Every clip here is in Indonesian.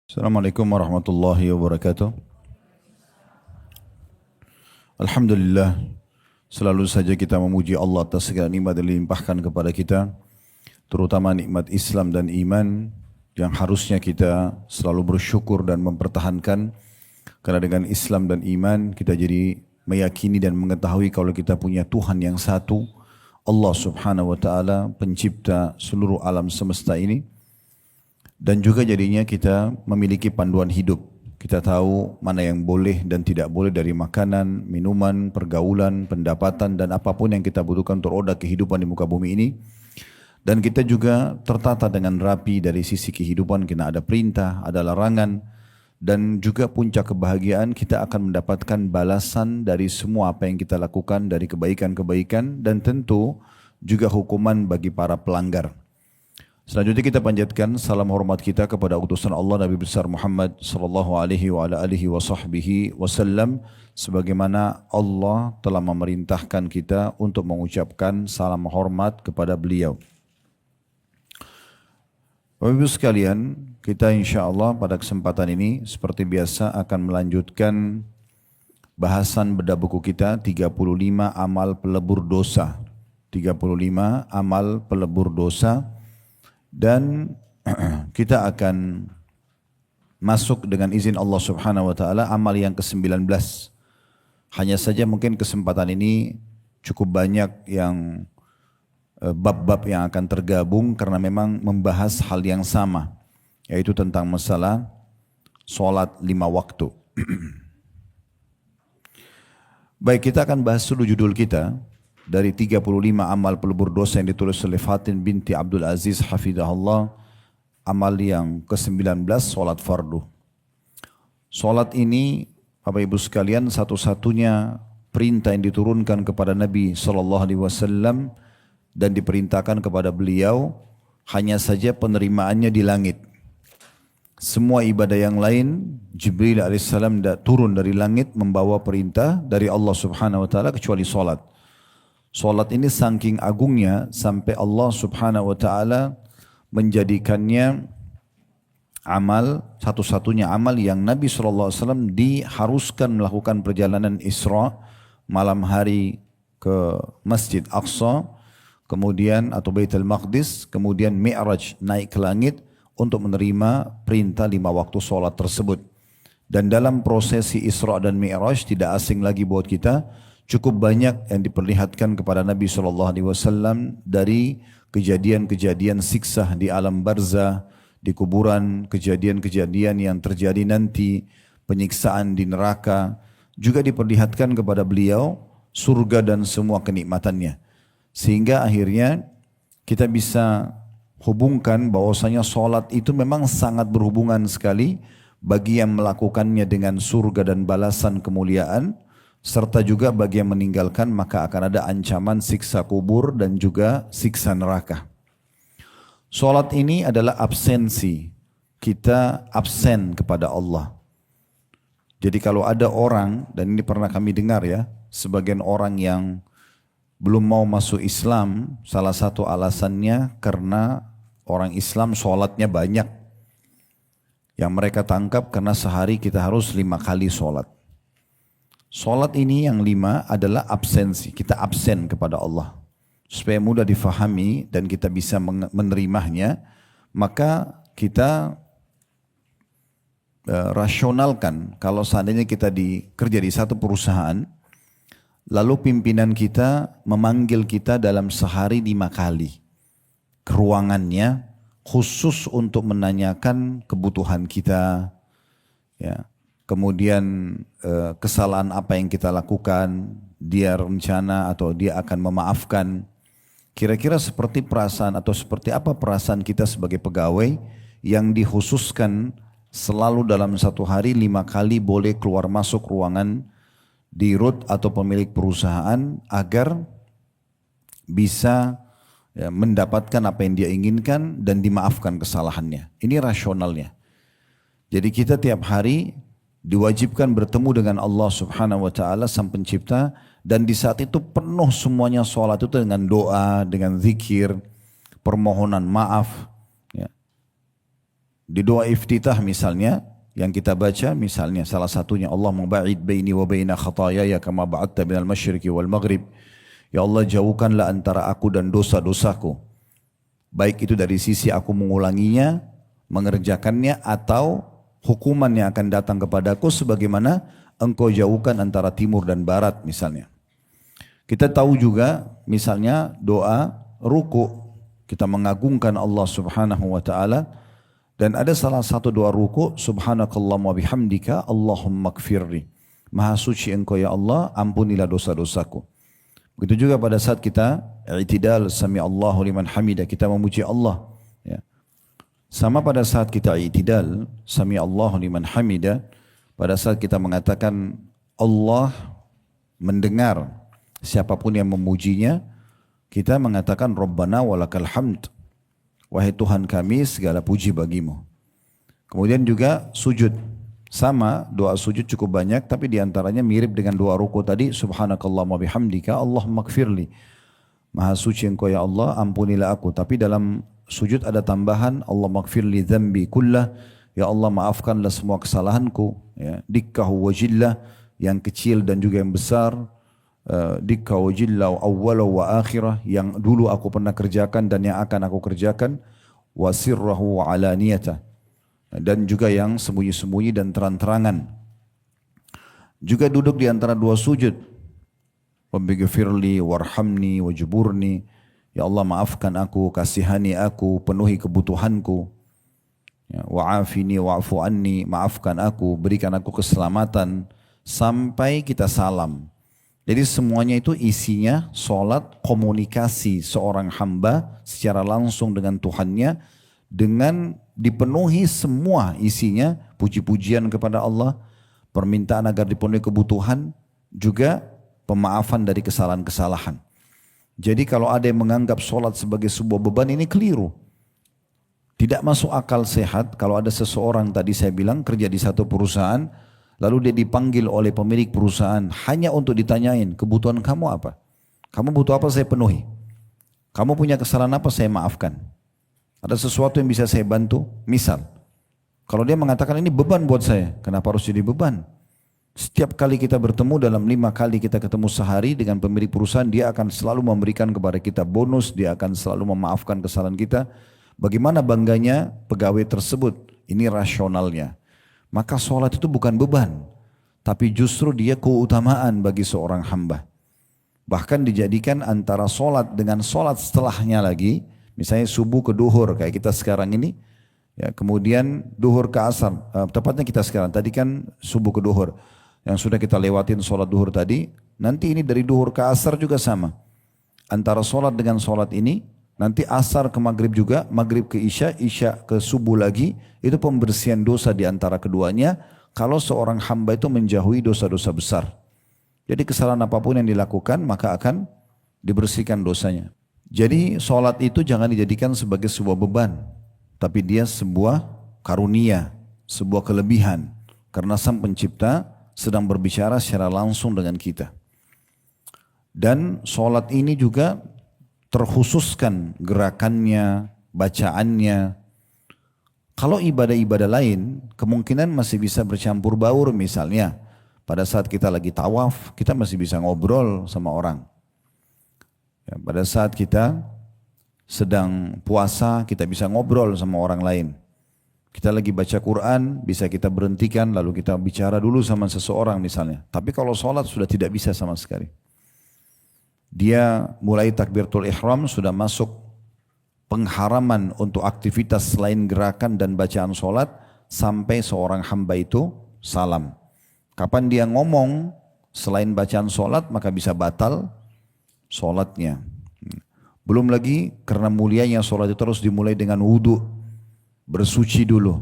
Assalamualaikum warahmatullahi wabarakatuh. Alhamdulillah, selalu saja kita memuji Allah atas segala nikmat yang dilimpahkan kepada kita, terutama nikmat Islam dan iman yang harusnya kita selalu bersyukur dan mempertahankan, karena dengan Islam dan iman kita jadi meyakini dan mengetahui kalau kita punya Tuhan yang satu, Allah Subhanahu wa taala, pencipta seluruh alam semesta ini. Dan juga jadinya kita memiliki panduan hidup. Kita tahu mana yang boleh dan tidak boleh dari makanan, minuman, pergaulan, pendapatan, dan apapun yang kita butuhkan untuk roda kehidupan di muka bumi ini. Dan kita juga tertata dengan rapi dari sisi kehidupan, karena ada perintah, ada larangan. Dan juga puncak kebahagiaan, kita akan mendapatkan balasan dari semua apa yang kita lakukan, dari kebaikan-kebaikan, dan tentu juga hukuman bagi para pelanggar. Selanjutnya kita panjatkan salam hormat kita kepada utusan Allah Nabi besar Muhammad sallallahu alaihi wa ala alihi wa sahbihi wasallam, sebagaimana Allah telah memerintahkan kita untuk mengucapkan salam hormat kepada beliau. Bapak Ibu sekalian, kita insyaAllah pada kesempatan ini seperti biasa akan melanjutkan bahasan bedah buku kita 35 amal pelebur dosa. 35 amal pelebur dosa. Dan kita akan masuk dengan izin Allah Subhanahu wa taala amal yang ke-19. Hanya saja mungkin kesempatan ini cukup banyak yang bab-bab yang akan tergabung karena memang membahas hal yang sama, yaitu tentang masalah sholat 5 waktu. Baik, kita akan bahas dulu judul kita dari 35 amal pelebur dosa yang ditulis oleh Fatin binti Abdul Aziz hafidahullah. Amal yang ke-19, solat fardu. Solat ini Bapak Ibu sekalian satu-satunya perintah yang diturunkan kepada Nabi SAW dan diperintahkan kepada beliau, hanya saja penerimaannya di langit. Semua ibadah yang lain Jibril alaihissalam turun dari langit membawa perintah dari Allah Subhanahu wa taala kecuali solat. Solat ini saking agungnya sampai Allah Subhanahu wa taala menjadikannya amal, satu-satunya amal yang Nabi SAW diharuskan melakukan perjalanan Isra malam hari ke Masjid Aqsa, kemudian atau Baitul Maqdis, kemudian Mi'raj naik ke langit untuk menerima perintah 5 waktu solat tersebut. Dan dalam prosesi Isra dan Mi'raj tidak asing lagi buat kita, cukup banyak yang diperlihatkan kepada Nabi SAW dari kejadian-kejadian siksa di alam barzah, di kuburan, kejadian-kejadian yang terjadi nanti, penyiksaan di neraka, juga diperlihatkan kepada beliau surga dan semua kenikmatannya. Sehingga akhirnya kita bisa hubungkan bahwasanya solat itu memang sangat berhubungan sekali bagi yang melakukannya dengan surga dan balasan kemuliaan, serta juga bagi yang meninggalkan maka akan ada ancaman siksa kubur dan juga siksa neraka. Solat ini adalah absensi, kita absen kepada Allah. Jadi kalau ada orang, dan ini pernah kami dengar ya, sebagian orang yang belum mau masuk Islam, salah satu alasannya karena orang Islam solatnya banyak. Yang mereka tangkap karena sehari kita harus 5 kali solat. Solat ini yang 5 adalah absensi, kita absen kepada Allah. Supaya mudah difahami dan kita bisa menerimanya, maka kita rasionalkan kalau seandainya kita kerja di satu perusahaan, lalu pimpinan kita memanggil kita dalam sehari 5 kali ke ruangannya, khusus untuk menanyakan kebutuhan kita, ya. Kemudian kesalahan apa yang kita lakukan, dia rencana atau dia akan memaafkan. Kira-kira seperti perasaan atau seperti apa perasaan kita sebagai pegawai yang dikhususkan selalu dalam satu hari 5 kali boleh keluar masuk ruangan dirut atau pemilik perusahaan agar bisa mendapatkan apa yang dia inginkan dan dimaafkan kesalahannya. Ini rasionalnya. Jadi kita tiap hari diwajibkan bertemu dengan Allah Subhanahu wa taala sang pencipta, dan di saat itu penuh semuanya sholat itu dengan doa, dengan zikir, permohonan maaf, ya. Di doa iftitah misalnya, yang kita baca misalnya salah satunya Allahumma ba'id baini wa baina khataayaya kama ba'adta minal masyriqi wal maghrib. Ya Allah jauhkanlah antara aku dan dosa-dosaku. Baik itu dari sisi aku mengulanginya, mengerjakannya, atau hukuman yang akan datang kepadaku sebagaimana engkau jauhkan antara timur dan barat misalnya. Kita tahu juga misalnya doa ruku, kita mengagungkan Allah subhanahu wa ta'ala, dan ada salah satu doa ruku, subhanakallahumma bihamdika Allahumma gfirli. Maha suci engkau ya Allah, ampunilah dosa-dosaku. Begitu juga pada saat kita i'tidal, sami Allahu liman hamidah, kita memuji Allah. Ya. Sama pada saat kita i'tidal, sami Allahu liman hamidah, pada saat kita mengatakan Allah mendengar siapapun yang memujinya, kita mengatakan Rabbana walakal hamd. Wahai Tuhan kami, segala puji bagimu. Kemudian juga sujud. Sama, doa sujud cukup banyak, tapi diantaranya mirip dengan doa ruku tadi, subhanakallahumma bihamdika Allahumma gfirli. Maha suci engkau ya Allah, ampunilah aku. Tapi dalam sujud ada tambahan, Allahumma gfirli dzambi kullah. Ya Allah maafkanlah semua kesalahanku. Ya. Dikkahu wajillah, yang kecil dan juga yang besar. Dikkahu wajillah awwalahu wa akhirah, yang dulu aku pernah kerjakan dan yang akan aku kerjakan. Wa sirrahu wa alaniyatah, dan juga yang sembunyi-sembunyi dan terang-terangan. Juga duduk di antara dua sujud. Rabbighfirli warhamni wajburni. Ya Allah maafkan aku, kasihani aku, penuhi kebutuhanku. Ya, wa'afini wa'fu anni, maafkan aku, berikan aku keselamatan. Sampai kita salam. Jadi semuanya itu isinya solat, komunikasi seorang hamba secara langsung dengan Tuhannya, dengan dipenuhi semua isinya puji-pujian kepada Allah, permintaan agar dipenuhi kebutuhan, juga pemaafan dari kesalahan-kesalahan. Jadi kalau ada yang menganggap solat sebagai sebuah beban, ini keliru. Tidak masuk akal sehat kalau ada seseorang, tadi saya bilang kerja di satu perusahaan, lalu dia dipanggil oleh pemilik perusahaan hanya untuk ditanyain kebutuhan kamu apa? Kamu butuh apa, saya penuhi. Kamu punya kesalahan apa, saya maafkan. Ada sesuatu yang bisa saya bantu? Misal, kalau dia mengatakan ini beban buat saya, kenapa harus jadi beban? Setiap kali kita bertemu, dalam 5 kali kita ketemu sehari dengan pemilik perusahaan, dia akan selalu memberikan kepada kita bonus, dia akan selalu memaafkan kesalahan kita. Bagaimana bangganya pegawai tersebut? Ini rasionalnya. Maka sholat itu bukan beban, tapi justru dia keutamaan bagi seorang hamba. Bahkan dijadikan antara sholat dengan sholat setelahnya lagi. Misalnya subuh ke duhur kayak kita sekarang ini, ya, kemudian duhur ke asar, tepatnya kita sekarang, tadi kan subuh ke duhur, yang sudah kita lewatin sholat duhur tadi, nanti ini dari duhur ke asar juga sama. Antara sholat dengan sholat ini, nanti asar ke maghrib juga, maghrib ke isya, isya ke subuh lagi, itu pembersihan dosa di antara keduanya, kalau seorang hamba itu menjauhi dosa-dosa besar. Jadi kesalahan apapun yang dilakukan, maka akan dibersihkan dosanya. Jadi sholat itu jangan dijadikan sebagai sebuah beban, tapi dia sebuah karunia, sebuah kelebihan. Karena Sang Pencipta sedang berbicara secara langsung dengan kita. Dan sholat ini juga terkhususkan gerakannya, bacaannya. Kalau ibadah-ibadah lain, kemungkinan masih bisa bercampur baur, misalnya pada saat kita lagi tawaf, kita masih bisa ngobrol sama orang. Ya, pada saat kita sedang puasa, kita bisa ngobrol sama orang lain. Kita lagi baca Quran, bisa kita berhentikan, lalu kita bicara dulu sama seseorang misalnya. Tapi kalau sholat sudah tidak bisa sama sekali. Dia mulai takbiratul ihram, sudah masuk pengharaman untuk aktivitas selain gerakan dan bacaan sholat, sampai seorang hamba itu salam. Kapan dia ngomong selain bacaan sholat, maka bisa batal sholatnya. Belum lagi karena mulianya sholat itu harus dimulai dengan wudu, bersuci dulu.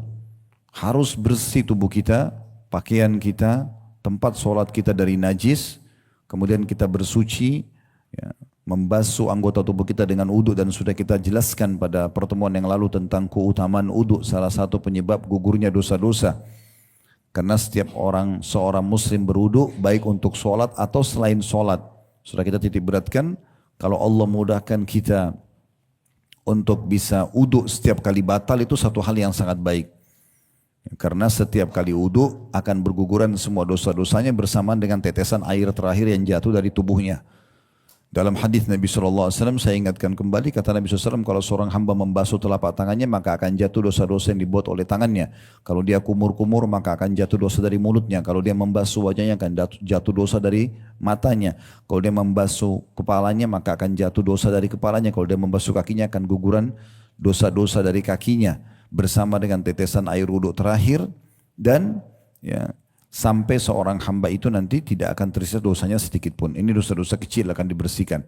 Harus bersih tubuh kita, pakaian kita, tempat sholat kita dari najis, kemudian kita bersuci, ya, membasuh anggota tubuh kita dengan wudu, dan sudah kita jelaskan pada pertemuan yang lalu tentang keutamaan wudu, salah satu penyebab gugurnya dosa-dosa. Karena setiap seorang muslim berwudu baik untuk sholat atau selain sholat. Sudah kita titik beratkan, kalau Allah mudahkan kita untuk bisa wudu setiap kali batal, itu satu hal yang sangat baik. Karena setiap kali wudu akan berguguran semua dosa-dosanya bersamaan dengan tetesan air terakhir yang jatuh dari tubuhnya. Dalam hadis Nabi SAW, saya ingatkan kembali, kata Nabi SAW, kalau seorang hamba membasuh telapak tangannya, maka akan jatuh dosa-dosa yang dibuat oleh tangannya. Kalau dia kumur-kumur, maka akan jatuh dosa dari mulutnya. Kalau dia membasuh wajahnya, akan jatuh dosa dari matanya. Kalau dia membasuh kepalanya, maka akan jatuh dosa dari kepalanya. Kalau dia membasuh kakinya, akan guguran dosa-dosa dari kakinya. Bersama dengan tetesan air wudhu terakhir, dan ya, sampai seorang hamba itu nanti tidak akan tersisa dosanya sedikit pun. Ini dosa-dosa kecil akan dibersihkan.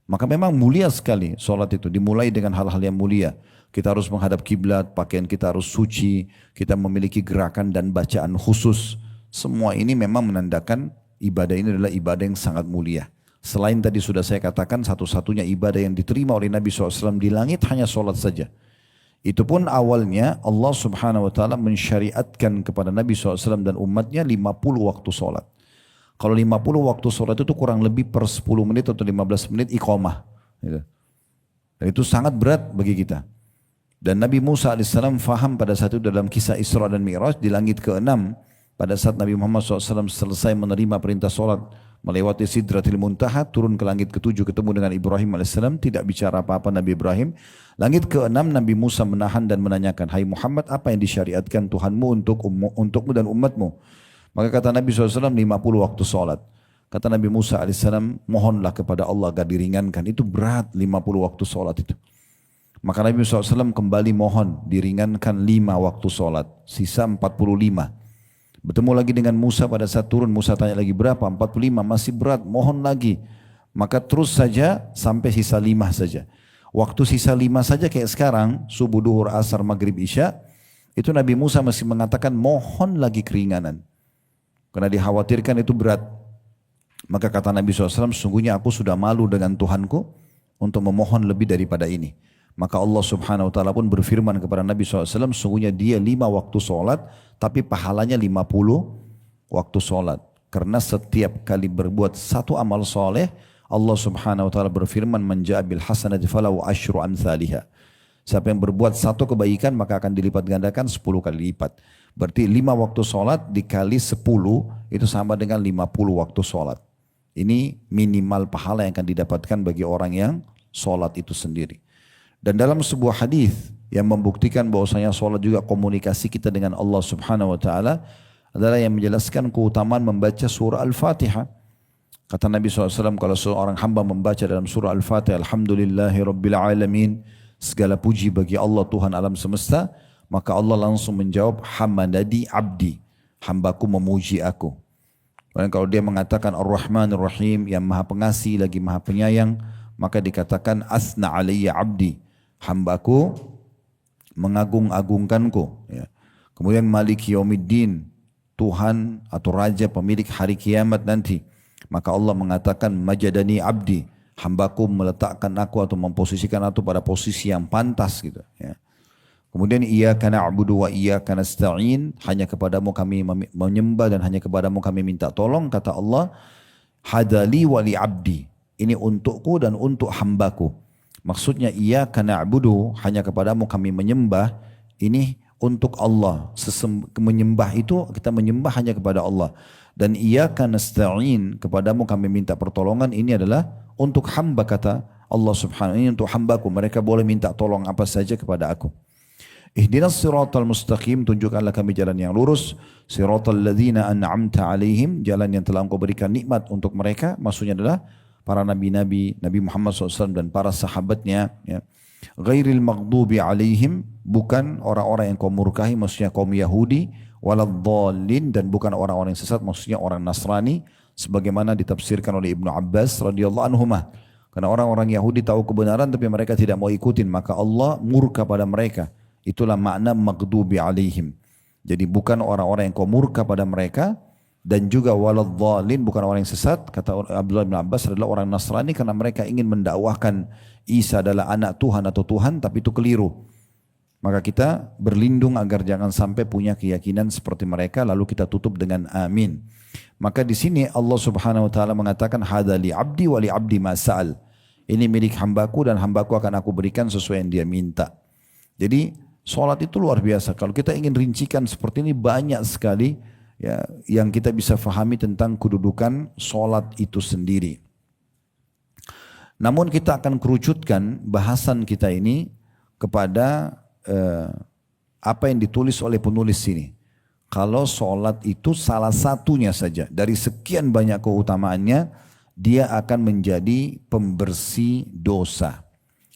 Maka memang mulia sekali sholat itu. Dimulai dengan hal-hal yang mulia. Kita harus menghadap kiblat, pakaian kita harus suci, kita memiliki gerakan dan bacaan khusus. Semua ini memang menandakan ibadah ini adalah ibadah yang sangat mulia. Selain tadi sudah saya katakan, satu-satunya ibadah yang diterima oleh Nabi SAW di langit hanya sholat saja. Itu pun awalnya Allah Subhanahu wa ta'ala mensyariatkan kepada Nabi SAW dan umatnya 50 waktu sholat. Kalau 50 waktu sholat itu kurang lebih per 10 menit atau 15 menit iqamah. Gitu. Dan itu sangat berat bagi kita. Dan Nabi Musa AS faham pada saat itu dalam kisah Isra dan Mi'raj di langit ke-6. Pada saat Nabi Muhammad SAW selesai menerima perintah sholat, melewati Sidratil Muntaha, turun ke langit ke-7 ketemu dengan Ibrahim AS, tidak bicara apa-apa Nabi Ibrahim. Langit ke-6 Nabi Musa menahan dan menanyakan, hai Muhammad, apa yang disyariatkan Tuhanmu untukmu dan umatmu? Maka kata Nabi SAW 50 waktu sholat. Kata Nabi Musa AS, mohonlah kepada Allah agar diringankan. Itu berat 50 waktu sholat itu. Maka Nabi SAW kembali mohon diringankan 5 waktu sholat. Sisa 45. Bertemu lagi dengan Musa pada saat turun. Musa tanya lagi berapa? 45, masih berat, mohon lagi. Maka terus saja sampai sisa 5 saja. Waktu sisa 5 saja kayak sekarang, subuh, duhur, asar, maghrib, isya, itu Nabi Musa masih mengatakan mohon lagi keringanan. Karena dikhawatirkan itu berat. Maka kata Nabi SAW, sungguhnya aku sudah malu dengan Tuhanku untuk memohon lebih daripada ini. Maka Allah Subhanahu wa ta'ala pun berfirman kepada Nabi SAW, sungguhnya dia 5 waktu sholat, tapi pahalanya 50 waktu sholat. Karena setiap kali berbuat satu amal soleh, Allah Subhanahu wa ta'ala berfirman, man ja'a bil hasanati falahu asyru amsalihha. Siapa yang berbuat satu kebaikan maka akan dilipat gandakan 10 kali lipat. Berarti 5 waktu sholat dikali 10 itu sama dengan 50 waktu sholat. Ini minimal pahala yang akan didapatkan bagi orang yang sholat itu sendiri. Dan dalam sebuah hadis yang membuktikan bahwasanya sholat juga komunikasi kita dengan Allah Subhanahu wa ta'ala adalah yang menjelaskan keutamaan membaca surah Al-Fatihah. Kata Nabi SAW, kalau seorang hamba membaca dalam surah Al-Fatihah, Alhamdulillahi Rabbil Alamin, segala puji bagi Allah Tuhan alam semesta, maka Allah langsung menjawab, Hamadadi abdi, hambaku memuji aku. Dan kalau dia mengatakan Ar-Rahman Ar-Rahim, yang maha pengasih lagi maha penyayang, maka dikatakan Asna alaiya abdi, hambaku mengagung-agungkanku. Ya. Kemudian Malik Yaumiddin, Tuhan atau Raja pemilik hari kiamat nanti. Maka Allah mengatakan majadani abdi, hambaku meletakkan aku atau memposisikan aku pada posisi yang pantas gitu. Ya. Kemudian iyyaka na'budu wa iyyaka nasta'in, hanya kepadamu kami menyembah dan hanya kepadamu kami minta tolong. Kata Allah, hadali wa li abdi, ini untukku dan untuk hambaku. Maksudnya iyyaka na'budu, hanya kepadamu kami menyembah, ini untuk Allah. Menyembah itu kita menyembah hanya kepada Allah. Dan iyyaka nasta'in, kepadamu kami minta pertolongan, ini adalah untuk hamba, kata Allah Subhanahu, ini untuk hambaku, mereka boleh minta tolong apa saja kepada aku. Ihdinas siratal mustaqim, tunjukkanlah kami jalan yang lurus. Siratal ladzina an'amta alaihim, jalan yang telah engkau berikan nikmat untuk mereka, maksudnya adalah para nabi-nabi, Nabi Muhammad SAW dan para sahabatnya. Ya. Ghairil maghdubi alaihim, bukan orang-orang yang kau murkahi, maksudnya kaum Yahudi, waladhdallin, dan bukan orang-orang yang sesat, maksudnya orang Nasrani, sebagaimana ditafsirkan oleh Ibnu Abbas radhiyallahu anhumah. Karena orang-orang Yahudi tahu kebenaran tapi mereka tidak mau ikutin, maka Allah murka pada mereka. Itulah makna maghdubi alaihim. Jadi bukan orang-orang yang kau murka pada mereka, dan juga waladhdallin, bukan orang yang sesat. Kata Abdullah bin Abbas adalah orang Nasrani karena mereka ingin mendakwahkan Isa adalah anak Tuhan atau Tuhan, tapi itu keliru. Maka kita berlindung agar jangan sampai punya keyakinan seperti mereka, lalu kita tutup dengan amin. Maka di sini Allah Subhanahu wa taala mengatakan hadza li abdi wa li abdi ma sa'al. Ini milik hambaku dan hambaku akan aku berikan sesuai yang dia minta. Jadi Sholat itu luar biasa. Kalau kita ingin rincikan seperti ini banyak sekali ya yang kita bisa fahami tentang kedudukan sholat itu sendiri. Namun kita akan kerucutkan bahasan kita ini kepada apa yang ditulis oleh penulis ini. Kalau sholat itu salah satunya saja dari sekian banyak keutamaannya, dia akan menjadi pembersih dosa.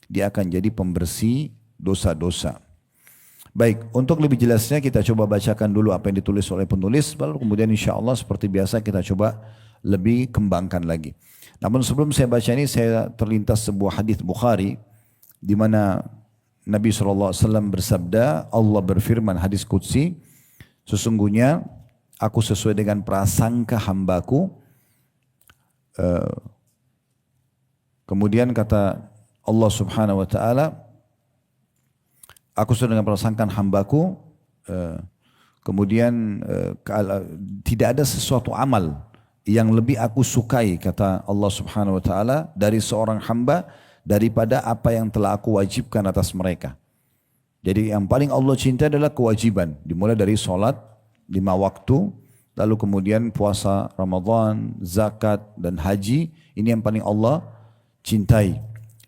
Dia akan jadi pembersih dosa-dosa. Baik, untuk lebih jelasnya kita coba bacakan dulu apa yang ditulis oleh penulis, lalu kemudian insya Allah seperti biasa kita coba lebih kembangkan lagi. Namun sebelum saya baca ini, saya terlintas sebuah hadis Bukhari di mana Nabi SAW bersabda, Allah berfirman hadis qudsi, sesungguhnya aku sesuai dengan prasangka hambaku. Kemudian kata Allah Subhanahu wa taala, aku sesuai dengan prasangkaan hambaku. Kemudian tidak ada sesuatu amal yang lebih aku sukai, kata Allah Subhanahu wa taala, dari seorang hamba daripada apa yang telah aku wajibkan atas mereka. Jadi yang paling Allah cinta adalah kewajiban, dimulai dari sholat 5 waktu, lalu kemudian puasa Ramadan, zakat dan haji, ini yang paling Allah cintai.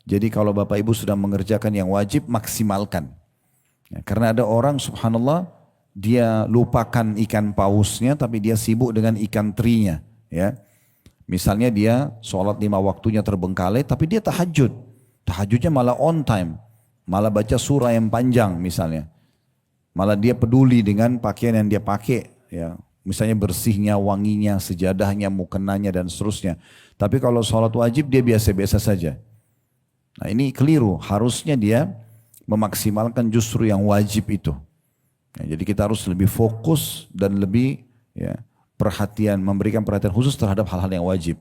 Jadi kalau Bapak Ibu sudah mengerjakan yang wajib, maksimalkan. Ya, karena ada orang subhanallah, dia lupakan ikan pausnya tapi dia sibuk dengan ikan terinya. Ya, misalnya dia sholat 5 waktunya terbengkalai tapi dia tahajud. Tahajudnya malah on time. Malah baca surah yang panjang misalnya. Malah dia peduli dengan pakaian yang dia pakai. Ya, misalnya bersihnya, wanginya, sejadahnya, mukenanya dan seterusnya. Tapi kalau sholat wajib dia biasa-biasa saja. Nah ini keliru. Harusnya dia memaksimalkan justru yang wajib itu. Ya, jadi kita harus lebih fokus dan lebih perhatian, memberikan perhatian khusus terhadap hal-hal yang wajib.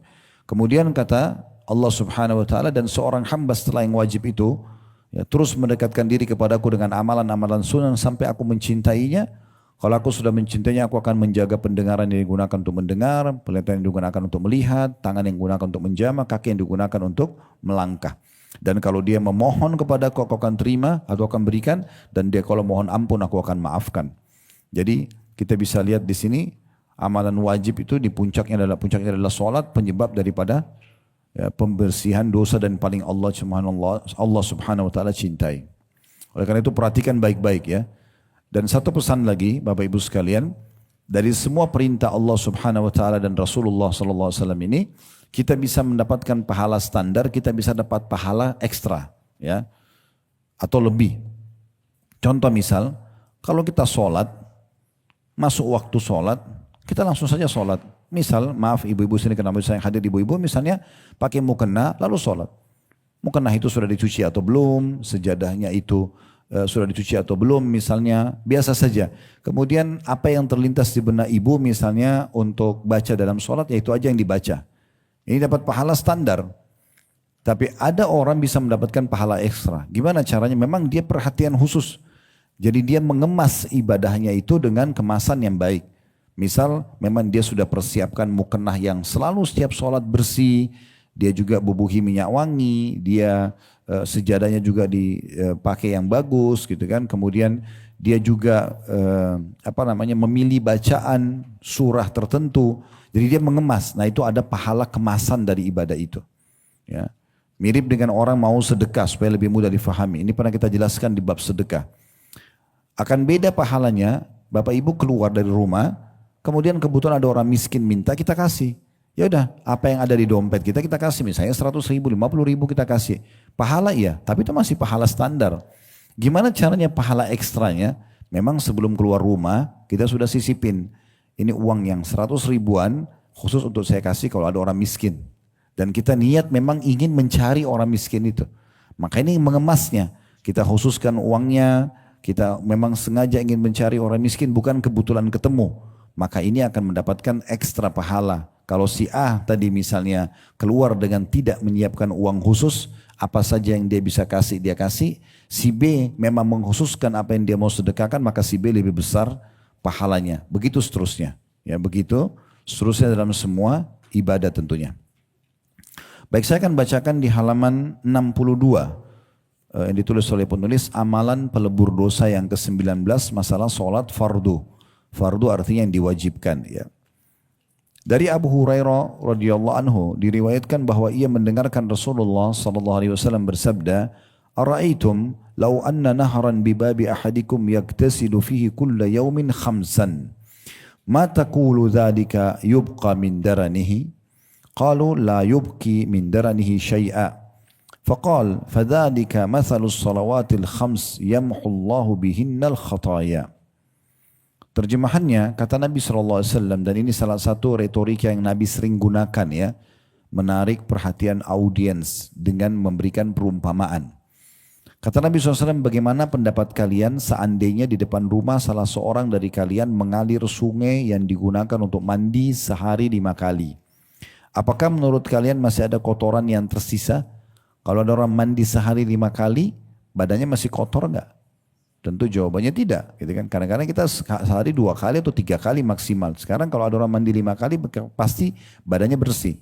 Kemudian kata Allah Subhanahu wa taala, dan seorang hamba setelah yang wajib itu terus mendekatkan diri kepadaku dengan amalan-amalan sunnah sampai aku mencintainya. Kalau aku sudah mencintainya, aku akan menjaga pendengaran yang digunakan untuk mendengar, penglihatan yang digunakan untuk melihat, tangan yang digunakan untuk menjamah, kaki yang digunakan untuk melangkah. Dan kalau dia memohon kepadaku, aku akan terima atau akan berikan, dan dia kalau mohon ampun, aku akan maafkan. Jadi kita bisa lihat di sini amalan wajib itu di puncaknya adalah sholat, penyebab daripada pembersihan dosa dan paling Allah Subhanahu wa taala cintai. Oleh karena itu perhatikan baik-baik ya. Dan satu pesan lagi Bapak Ibu sekalian, dari semua perintah Allah Subhanahu wa taala dan Rasulullah sallallahu alaihi wasallam ini, kita bisa mendapatkan pahala standar, kita bisa dapat pahala ekstra ya. Atau lebih. Contoh misal, kalau kita sholat, masuk waktu sholat, kita langsung saja sholat. Misal, maaf ibu-ibu sini kenapa saya hadir ibu-ibu, misalnya pakai mukena lalu sholat. Mukena itu sudah dicuci atau belum, sejadahnya itu sudah dicuci atau belum misalnya, biasa saja. Kemudian apa yang terlintas di benak ibu misalnya untuk baca dalam sholat, yaitu aja yang dibaca. Ini dapat pahala standar. Tapi ada orang bisa mendapatkan pahala ekstra. Gimana caranya? Memang dia perhatian khusus. Jadi dia mengemas ibadahnya itu dengan kemasan yang baik. Misal memang dia sudah persiapkan mukenah yang selalu setiap sholat bersih, dia juga bubuhi minyak wangi, dia sejadahnya juga dipakai yang bagus gitu kan. Kemudian dia juga memilih bacaan surah tertentu. Jadi dia mengemas. Nah itu ada pahala kemasan dari ibadah itu. Ya. Mirip dengan orang mau sedekah supaya lebih mudah difahami. Ini pernah kita jelaskan di bab sedekah. Akan beda pahalanya, Bapak Ibu keluar dari rumah, kemudian kebetulan ada orang miskin minta, kita kasih. Ya udah, apa yang ada di dompet kita kasih. Misalnya 100 ribu, 50 ribu kita kasih. Pahala iya, tapi itu masih pahala standar. Gimana caranya pahala ekstranya? Memang sebelum keluar rumah, kita sudah sisipin. Ini uang yang 100 ribuan, khusus untuk saya kasih kalau ada orang miskin. Dan kita niat memang ingin mencari orang miskin itu. Maka ini mengemasnya. Kita khususkan uangnya, kita memang sengaja ingin mencari orang miskin, bukan kebetulan ketemu. Maka ini akan mendapatkan ekstra pahala. Kalau si A tadi misalnya keluar dengan tidak menyiapkan uang khusus, apa saja yang dia bisa kasih, dia kasih. Si B memang mengkhususkan apa yang dia mau sedekahkan, maka si B lebih besar pahalanya. Begitu seterusnya. Ya, begitu seterusnya dalam semua ibadah tentunya. Baik, saya akan bacakan di halaman 62. yang ditulis oleh penulis amalan pelebur dosa yang ke-19 masalah sholat fardu. Fardu artinya yang diwajibkan ya. Dari Abu Hurairah radhiyallahu anhu diriwayatkan bahwa ia mendengarkan Rasulullah sallallahu alaihi wasallam bersabda, "Ara'aitum law anna nahran bi babi ahadikum yaktasilu fihi kulla yawmin khamsan, ma taqulu dzalika yubqa min daranihi?" Qalu la yubqi min daranihi syai'a. Faqal fadzalika mathalus salawatil khams yamhu Allahu bihinnal khataya. Terjemahannya, kata Nabi SAW, dan ini salah satu retorika yang Nabi sering gunakan ya, menarik perhatian audiens dengan memberikan perumpamaan. Kata Nabi SAW, bagaimana pendapat kalian seandainya di depan rumah salah seorang dari kalian mengalir sungai yang digunakan untuk mandi sehari 5 kali. Apakah menurut kalian masih ada kotoran yang tersisa? Kalau ada orang mandi sehari 5 kali, badannya masih kotor enggak? Tentu jawabannya tidak, gitu kan? Kadang-kadang kita sehari 2 kali atau 3 kali maksimal. Sekarang kalau ada orang mandi 5 kali, pasti badannya bersih.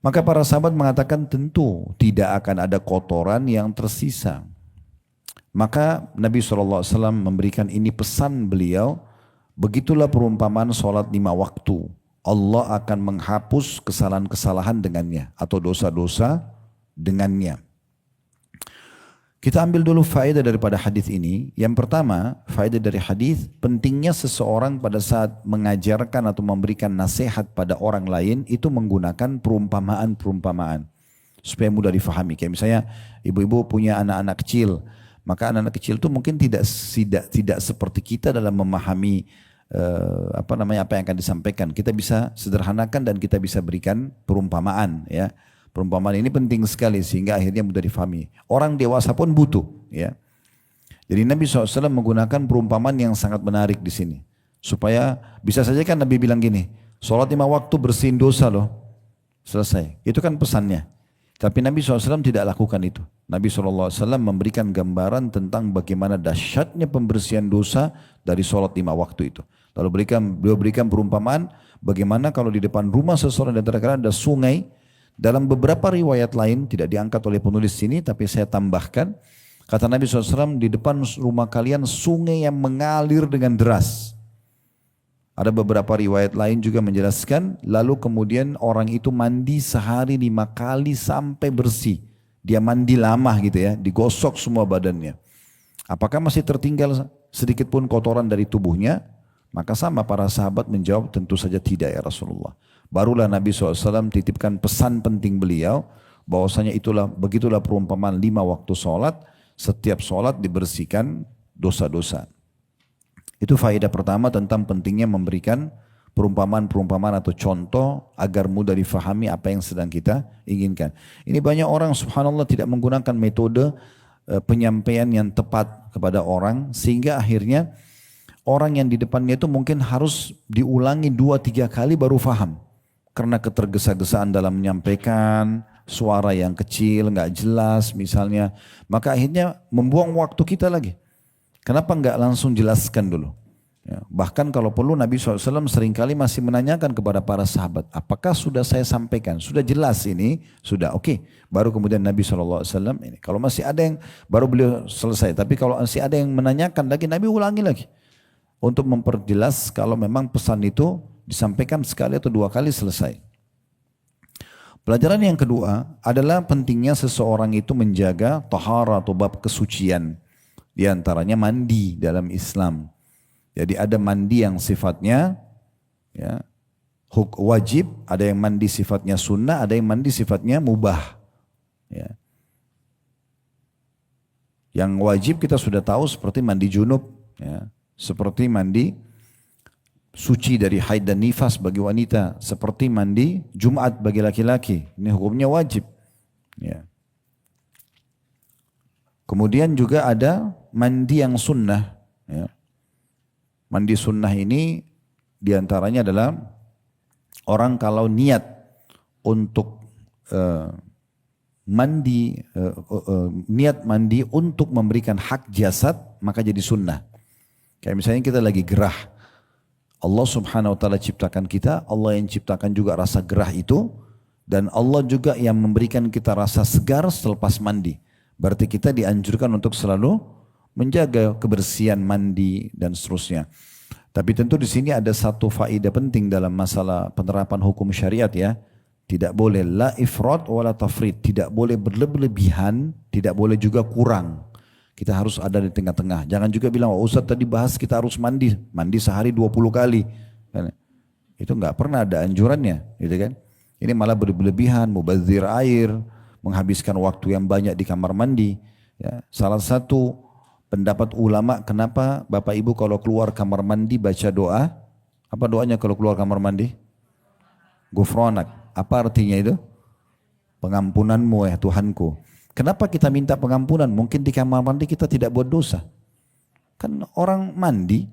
Maka para sahabat mengatakan tentu tidak akan ada kotoran yang tersisa. Maka Nabi SAW memberikan ini pesan beliau, begitulah perumpamaan sholat 5 waktu. Allah akan menghapus kesalahan-kesalahan dengannya atau dosa-dosa dengannya. Kita ambil dulu faedah daripada hadis ini. Yang pertama, faedah dari hadis pentingnya seseorang pada saat mengajarkan atau memberikan nasihat pada orang lain itu menggunakan perumpamaan-perumpamaan supaya mudah difahami. Kayak misalnya ibu-ibu punya anak-anak kecil, maka anak-anak kecil itu mungkin tidak seperti kita dalam memahami apa yang akan disampaikan. Kita bisa sederhanakan dan kita bisa berikan perumpamaan ya. Perumpamaan ini penting sekali sehingga akhirnya mudah difahami. Orang dewasa pun butuh. Ya. Jadi Nabi SAW menggunakan perumpamaan yang sangat menarik di sini. Supaya bisa saja kan Nabi bilang gini, sholat 5 waktu bersihin dosa loh. Selesai. Itu kan pesannya. Tapi Nabi SAW tidak lakukan itu. Nabi SAW memberikan gambaran tentang bagaimana dahsyatnya pembersihan dosa dari sholat 5 waktu itu. Lalu beliau berikan perumpamaan bagaimana kalau di depan rumah seseorang dan kalian ada sungai. Dalam beberapa riwayat lain tidak diangkat oleh penulis sini tapi saya tambahkan kata Nabi SAW di depan rumah kalian sungai yang mengalir dengan deras. Ada beberapa riwayat lain juga menjelaskan lalu kemudian orang itu mandi sehari 5 kali sampai bersih. Dia mandi lama gitu ya, digosok semua badannya. Apakah masih tertinggal sedikit pun kotoran dari tubuhnya? Maka sama para sahabat menjawab tentu saja tidak ya Rasulullah. Barulah Nabi SAW titipkan pesan penting beliau bahwasanya begitulah perumpamaan 5 waktu sholat, setiap sholat dibersihkan dosa-dosa. Itu faedah pertama tentang pentingnya memberikan perumpamaan-perumpamaan atau contoh agar mudah difahami apa yang sedang kita inginkan. Ini banyak orang subhanallah tidak menggunakan metode penyampaian yang tepat kepada orang sehingga akhirnya orang yang di depannya itu mungkin harus diulangi 2-3 kali baru faham. Karena ketergesa-gesaan dalam menyampaikan, suara yang kecil, nggak jelas misalnya. Maka akhirnya membuang waktu kita lagi. Kenapa nggak langsung jelaskan dulu? Ya, bahkan kalau perlu Nabi SAW seringkali masih menanyakan kepada para sahabat. Apakah sudah saya sampaikan? Sudah jelas ini? Sudah oke. Baru kemudian Nabi SAW ini. Kalau masih ada yang, baru beliau selesai. Tapi kalau masih ada yang menanyakan lagi, Nabi ulangi lagi. Untuk memperjelas kalau memang pesan itu disampaikan sekali atau 2 kali selesai. Pelajaran yang kedua adalah pentingnya seseorang itu menjaga tahara atau bab kesucian. Di antaranya mandi dalam Islam. Jadi ada mandi yang sifatnya ya, wajib, ada yang mandi sifatnya sunnah, ada yang mandi sifatnya mubah. Ya. Yang wajib kita sudah tahu seperti mandi junub, ya. Seperti mandi suci dari haid dan nifas bagi wanita, seperti mandi Jumat bagi laki-laki. Ini hukumnya wajib. Ya. Kemudian juga ada mandi yang sunnah. Ya. Mandi sunnah ini diantaranya adalah orang kalau niat untuk niat mandi untuk memberikan hak jasad maka jadi sunnah. Kayak misalnya kita lagi gerah. Allah subhanahu wa ta'ala ciptakan kita, Allah yang ciptakan juga rasa gerah itu, dan Allah juga yang memberikan kita rasa segar selepas mandi. Berarti kita dianjurkan untuk selalu menjaga kebersihan mandi dan seterusnya. Tapi tentu di sini ada satu faedah penting dalam masalah penerapan hukum syariat ya. Tidak boleh la ifrat wala tafrid, tidak boleh berlebihan, tidak boleh juga kurang. Kita harus ada di tengah-tengah. Jangan juga bilang, oh Ustaz tadi bahas kita harus mandi sehari 20 kali. Itu nggak pernah ada anjurannya, gitu kan? Ini malah berlebihan, mubazir air, menghabiskan waktu yang banyak di kamar mandi. Ya. Salah satu pendapat ulama, kenapa Bapak Ibu kalau keluar kamar mandi baca doa? Apa doanya kalau keluar kamar mandi? Gufronak. Apa artinya itu? Pengampunanmu ya Tuhanku. Kenapa kita minta pengampunan? Mungkin di kamar mandi kita tidak buat dosa. Kan orang mandi,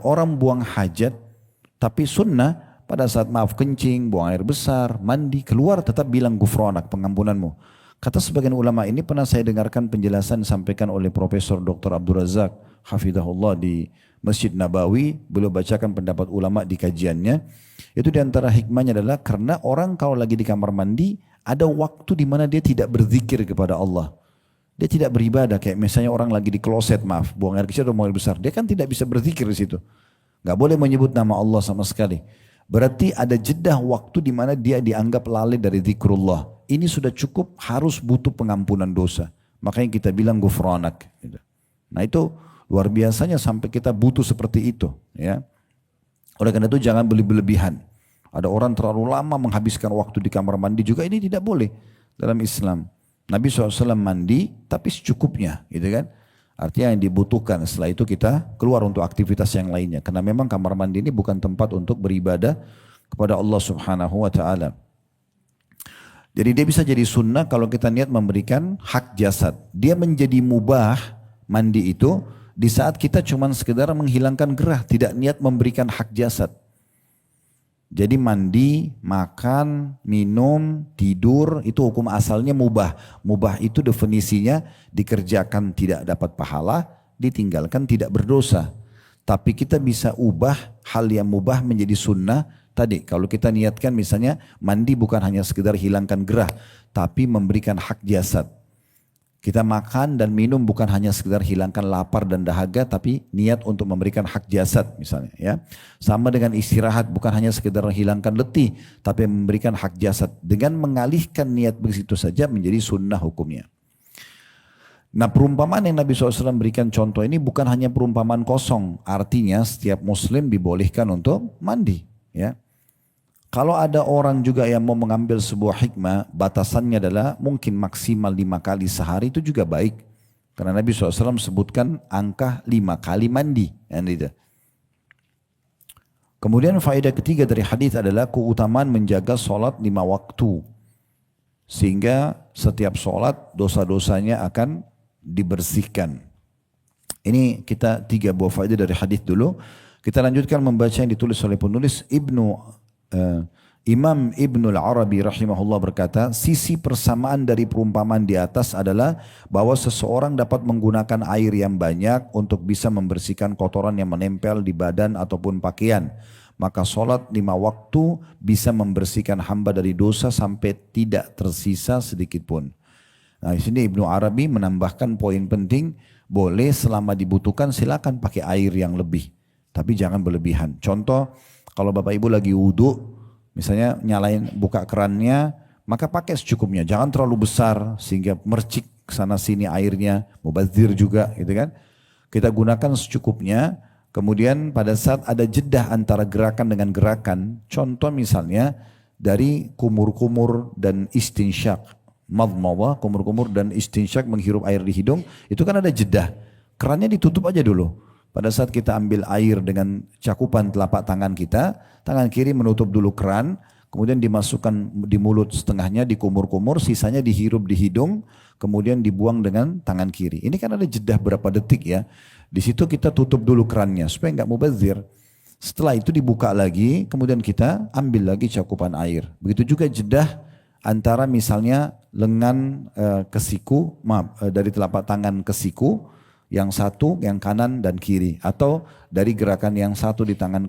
orang buang hajat, tapi sunnah pada saat kencing, buang air besar, mandi, keluar tetap bilang gufronak, pengampunanmu. Kata sebagian ulama ini pernah saya dengarkan penjelasan disampaikan oleh Profesor Dr. Abdul Razak Hafidahullah di Masjid Nabawi. Beliau bacakan pendapat ulama di kajiannya. Itu diantara hikmahnya adalah karena orang kalau lagi di kamar mandi ada waktu di mana dia tidak berzikir kepada Allah. Dia tidak beribadah kayak misalnya orang lagi di kloset buang air kecil atau buang air besar. Dia kan tidak bisa berzikir di situ. Gak boleh menyebut nama Allah sama sekali. Berarti ada jeda waktu di mana dia dianggap lalai dari zikrullah. Ini sudah cukup, harus butuh pengampunan dosa. Makanya kita bilang gufranak. Nah itu luar biasanya sampai kita butuh seperti itu. Ya. Oleh karena itu jangan berlebihan. Ada orang terlalu lama menghabiskan waktu di kamar mandi juga, ini tidak boleh dalam Islam. Nabi SAW mandi tapi secukupnya, gitu kan? Artinya yang dibutuhkan, setelah itu kita keluar untuk aktivitas yang lainnya. Karena memang kamar mandi ini bukan tempat untuk beribadah kepada Allah Subhanahu wa Ta'ala. Jadi dia bisa jadi sunnah kalau kita niat memberikan hak jasad. Dia menjadi mubah mandi itu di saat kita cuma sekedar menghilangkan gerah, tidak niat memberikan hak jasad. Jadi mandi, makan, minum, tidur itu hukum asalnya mubah. Mubah itu definisinya dikerjakan tidak dapat pahala, ditinggalkan tidak berdosa. Tapi kita bisa ubah hal yang mubah menjadi sunnah. Tadi kalau kita niatkan misalnya mandi bukan hanya sekedar hilangkan gerah, tapi memberikan hak jasad. Kita makan dan minum bukan hanya sekedar hilangkan lapar dan dahaga, tapi niat untuk memberikan hak jasad misalnya. Ya, sama dengan istirahat bukan hanya sekedar hilangkan letih, tapi memberikan hak jasad. Dengan mengalihkan niat begitu saja menjadi sunnah hukumnya. Nah perumpamaan yang Nabi SAW berikan contoh ini bukan hanya perumpamaan kosong, artinya setiap muslim dibolehkan untuk mandi. Ya. Kalau ada orang juga yang mau mengambil sebuah hikmah, batasannya adalah mungkin maksimal 5 kali sehari itu juga baik. Karena Nabi SAW sebutkan angka 5 kali mandi. Kemudian faedah ketiga dari hadis adalah keutamaan menjaga sholat 5 waktu. Sehingga setiap sholat dosa-dosanya akan dibersihkan. Ini kita 3 buah faedah dari hadis dulu. Kita lanjutkan membaca yang ditulis oleh penulis Imam Ibnul Arabi rahimahullah berkata, sisi persamaan dari perumpamaan di atas adalah bahwa seseorang dapat menggunakan air yang banyak untuk bisa membersihkan kotoran yang menempel di badan ataupun pakaian. Maka sholat 5 waktu bisa membersihkan hamba dari dosa sampai tidak tersisa sedikit pun. Nah di sini Ibnu Arabi menambahkan poin penting, boleh selama dibutuhkan silakan pakai air yang lebih, tapi jangan berlebihan. Contoh, kalau Bapak Ibu lagi wudhu, misalnya nyalain buka kerannya, maka pakai secukupnya. Jangan terlalu besar sehingga mercik sana sini airnya, mubazir juga gitu kan. Kita gunakan secukupnya, kemudian pada saat ada jedah antara gerakan dengan gerakan, contoh misalnya dari kumur-kumur dan istinsyak, madmadah, kumur-kumur dan istinsyak menghirup air di hidung, itu kan ada jedah. Kerannya ditutup aja dulu. Pada saat kita ambil air dengan cakupan telapak tangan kita, tangan kiri menutup dulu keran, kemudian dimasukkan di mulut setengahnya, dikumur-kumur, sisanya dihirup di hidung, kemudian dibuang dengan tangan kiri. Ini kan ada jedah berapa detik ya. Di situ kita tutup dulu kerannya supaya nggak mubazir. Setelah itu dibuka lagi, kemudian kita ambil lagi cakupan air. Begitu juga jedah antara misalnya lengan ke siku, dari telapak tangan ke siku, yang satu, yang kanan dan kiri, atau dari gerakan yang satu di tangan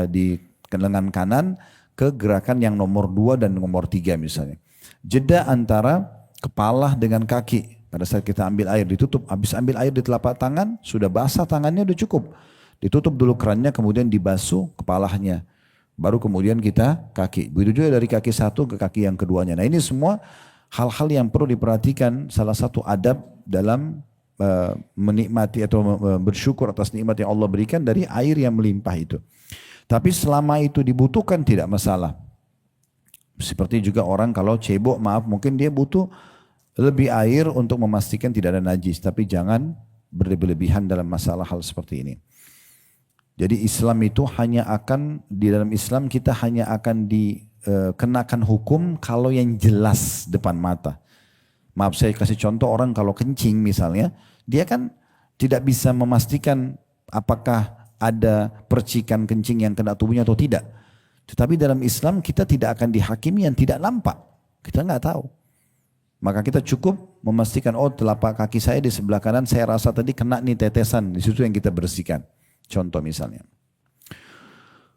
di lengan kanan ke gerakan yang nomor 2 dan nomor 3 misalnya. Jeda antara kepala dengan kaki. Pada saat kita ambil air ditutup, habis ambil air di telapak tangan, sudah basah tangannya udah cukup. Ditutup dulu kerannya, kemudian dibasuh kepalanya. Baru kemudian kita kaki. Begitu juga dari kaki satu ke kaki yang keduanya. Nah ini semua hal-hal yang perlu diperhatikan, salah satu adab dalam menikmati atau bersyukur atas nikmat yang Allah berikan dari air yang melimpah itu. Tapi selama itu dibutuhkan tidak masalah. Seperti juga orang kalau cebok, maaf mungkin dia butuh lebih air untuk memastikan tidak ada najis. Tapi jangan berlebihan dalam masalah hal seperti ini. Jadi Islam itu hanya akan, di dalam Islam kita hanya akan dikenakan hukum kalau yang jelas depan mata. Maaf saya kasih contoh, orang kalau kencing misalnya, dia kan tidak bisa memastikan apakah ada percikan kencing yang kena tubuhnya atau tidak. Tetapi dalam Islam kita tidak akan dihakimi yang tidak nampak. Kita nggak tahu. Maka kita cukup memastikan, oh telapak kaki saya di sebelah kanan saya rasa tadi kena nih tetesan, di situ yang kita bersihkan. Contoh misalnya.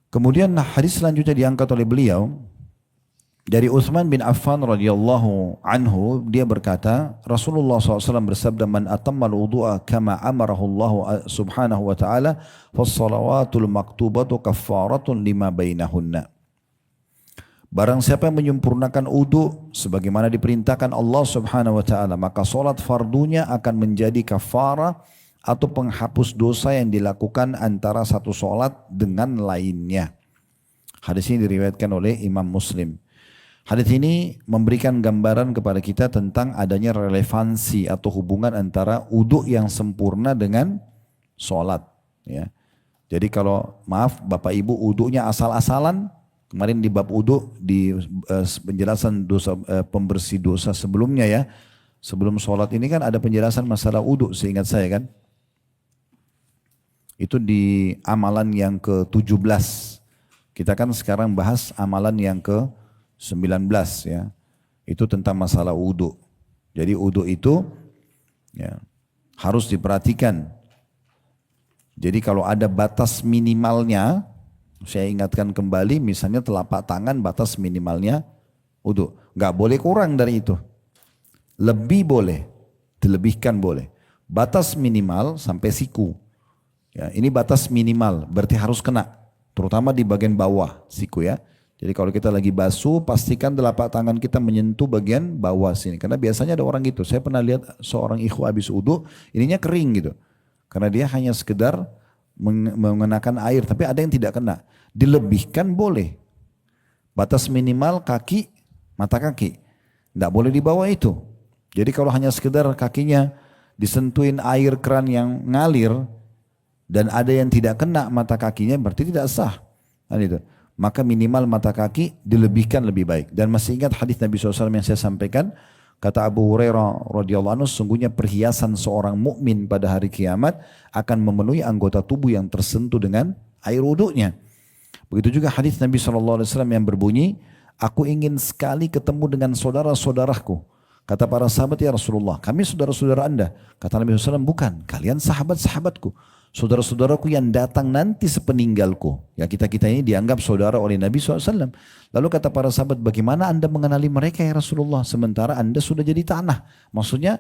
Kemudian hadis selanjutnya diangkat oleh beliau dari Utsman bin Affan radhiyallahu anhu, dia berkata, Rasulullah SAW bersabda, man atammal wudu'a kama amarahu Allah subhanahu wa ta'ala, fassalawatul maktubatu kaffaratun lima bainahunna. Barang siapa yang menyempurnakan wudu sebagaimana diperintahkan Allah subhanahu wa ta'ala, maka solat fardunya akan menjadi kafarah atau penghapus dosa yang dilakukan antara satu solat dengan lainnya. Hadis ini diriwayatkan oleh Imam Muslim. Hadis ini memberikan gambaran kepada kita tentang adanya relevansi atau hubungan antara wudu yang sempurna dengan sholat. Ya. Jadi kalau maaf Bapak Ibu wudunya asal-asalan, kemarin di bab wudu di penjelasan dosa pembersih dosa sebelumnya ya, sebelum sholat ini kan ada penjelasan masalah wudu seingat saya kan. Itu di amalan yang ke-17. Kita kan sekarang bahas amalan yang ke-19 ya. Itu tentang masalah wudu. Jadi wudu itu ya, harus diperhatikan. Jadi kalau ada batas minimalnya, saya ingatkan kembali misalnya telapak tangan batas minimalnya wudu. Gak boleh kurang dari itu. Lebih boleh, dilebihkan boleh. Batas minimal sampai siku. Ya, ini batas minimal, berarti harus kena. Terutama di bagian bawah siku ya. Jadi kalau kita lagi basuh, pastikan telapak tangan kita menyentuh bagian bawah sini. Karena biasanya ada orang gitu. Saya pernah lihat seorang ikhwah habis wudu, ininya kering gitu. Karena dia hanya sekedar mengenakan air, tapi ada yang tidak kena. Dilebihkan boleh. Batas minimal kaki, mata kaki. Tidak boleh di bawah itu. Jadi kalau hanya sekedar kakinya disentuhin air keran yang ngalir, dan ada yang tidak kena mata kakinya, berarti tidak sah. Kan itu. Maka minimal mata kaki dilebihkan lebih baik. Dan masih ingat hadis Nabi SAW yang saya sampaikan, kata Abu Hurairah radhiyallahu anhu, sungguhnya perhiasan seorang mukmin pada hari kiamat akan memenuhi anggota tubuh yang tersentuh dengan air wudunya. Begitu juga hadis Nabi SAW yang berbunyi, aku ingin sekali ketemu dengan saudara-saudaraku. Kata para sahabat, ya Rasulullah, kami saudara-saudara Anda. Kata Nabi SAW, bukan, kalian sahabat-sahabatku. Saudara-saudaraku yang datang nanti sepeninggalku. Ya kita-kita ini dianggap saudara oleh Nabi SAW. Lalu kata para sahabat, bagaimana Anda mengenali mereka ya Rasulullah? Sementara Anda sudah jadi tanah. Maksudnya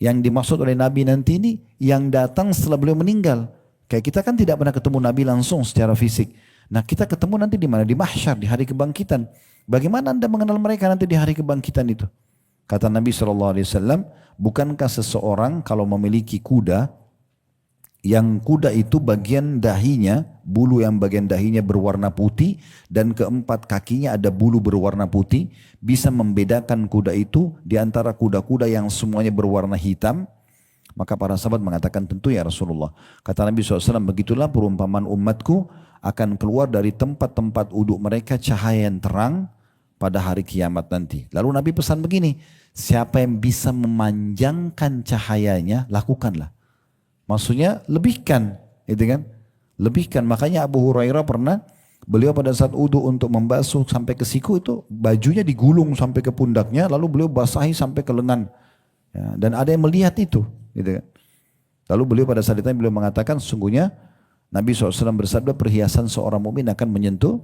yang dimaksud oleh Nabi nanti ini yang datang setelah beliau meninggal. Kayak kita kan tidak pernah ketemu Nabi langsung secara fisik. Nah kita ketemu nanti di mana? Di mahsyar, di hari kebangkitan. Bagaimana Anda mengenal mereka nanti di hari kebangkitan itu? Kata Nabi SAW, bukankah seseorang kalau memiliki kuda, yang kuda itu bagian dahinya, bulu yang bagian dahinya berwarna putih dan keempat kakinya ada bulu berwarna putih, bisa membedakan kuda itu di antara kuda-kuda yang semuanya berwarna hitam? Maka para sahabat mengatakan, tentu ya Rasulullah. Kata Nabi SAW, begitulah perumpamaan umatku akan keluar dari tempat-tempat uduk mereka cahaya yang terang pada hari kiamat nanti. Lalu Nabi pesan begini, siapa yang bisa memanjangkan cahayanya, lakukanlah. Maksudnya lebihkan, gitu kan? Lebihkan. Makanya Abu Hurairah pernah, beliau pada saat wudu untuk membasuh sampai ke siku itu bajunya digulung sampai ke pundaknya, lalu beliau basahi sampai ke lengan. Ya, dan ada yang melihat itu, gitu kan? Lalu beliau pada saat itu beliau mengatakan, sungguhnya Nabi SAW bersabda perhiasan seorang mukmin akan menyentuh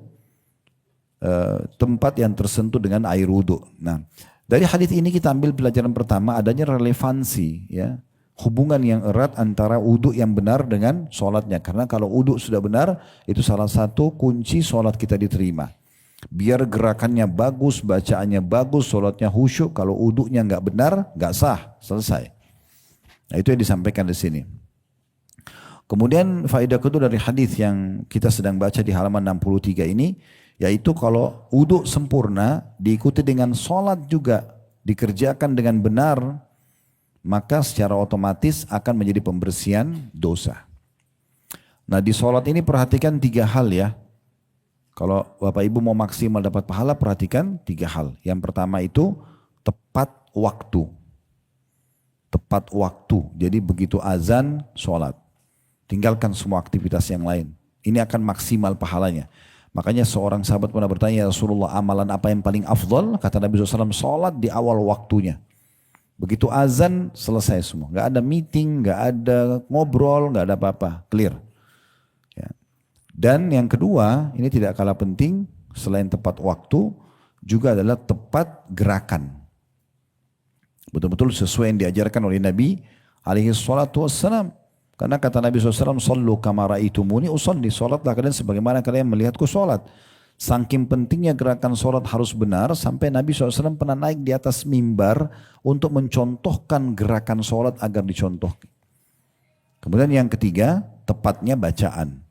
tempat yang tersentuh dengan air wudu. Nah, Dari hadis ini kita ambil pelajaran pertama adanya relevansi ya. Hubungan yang erat antara wudhu yang benar dengan sholatnya. Karena kalau wudhu sudah benar itu salah satu kunci sholat kita diterima. Biar gerakannya bagus, bacaannya bagus, sholatnya khusyuk. Kalau wudhunya nggak benar, nggak sah, selesai. Nah, itu yang disampaikan di sini. Kemudian faedah kedua dari hadis yang kita sedang baca di halaman 63 ini, yaitu kalau wudhu sempurna diikuti dengan sholat juga dikerjakan dengan benar, maka secara otomatis akan menjadi pembersihan dosa. Nah di sholat ini perhatikan 3 hal ya. Kalau Bapak Ibu mau maksimal dapat pahala, perhatikan 3 hal. Yang pertama itu tepat waktu. Tepat waktu, jadi begitu azan sholat. Tinggalkan semua aktivitas yang lain. Ini akan maksimal pahalanya. Makanya seorang sahabat pernah bertanya, ya Rasulullah, amalan apa yang paling afdal? Kata Nabi SAW, sholat di awal waktunya. Begitu azan, selesai semua. Gak ada meeting, gak ada ngobrol, gak ada apa-apa. Clear. Ya. Dan yang kedua, ini tidak kalah penting, selain tepat waktu, juga adalah tepat gerakan. Betul-betul sesuai yang diajarkan oleh Nabi alaihi salatu wassalam. Karena kata Nabi SAW, sallu kama ra'aitumuni usalli, salatlah kalian sebagaimana kalian melihatku salat. Saking pentingnya gerakan salat harus benar, sampai Nabi SAW pernah naik di atas mimbar untuk mencontohkan gerakan salat agar dicontohkan. Kemudian yang ketiga, tepatnya bacaan.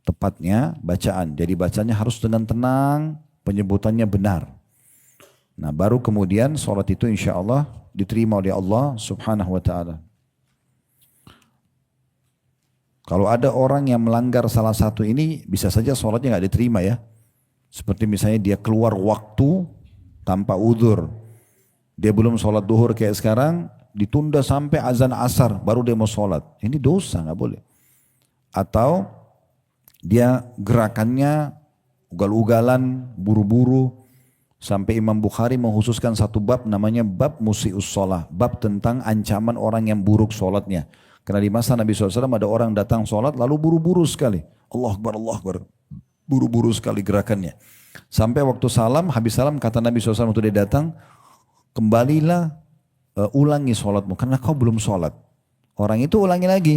Tepatnya bacaan, jadi bacanya harus dengan tenang, penyebutannya benar. Nah baru kemudian salat itu insya Allah diterima oleh Allah subhanahu wa ta'ala. Kalau ada orang yang melanggar salah satu ini, bisa saja sholatnya nggak diterima ya. Seperti misalnya dia keluar waktu tanpa udzur. Dia belum sholat duhur kayak sekarang, ditunda sampai azan asar, baru dia mau sholat. Ini dosa, nggak boleh. Atau dia gerakannya ugal-ugalan, buru-buru, sampai Imam Bukhari mengkhususkan satu bab namanya bab musi'us sholah. Bab tentang ancaman orang yang buruk sholatnya. Karena di masa Nabi SAW ada orang datang sholat lalu buru-buru sekali. Allah Akbar. Buru-buru sekali gerakannya. Sampai waktu salam, habis salam kata Nabi SAW waktu dia datang, kembalilah ulangi sholatmu karena kau belum sholat. Orang itu ulangi lagi.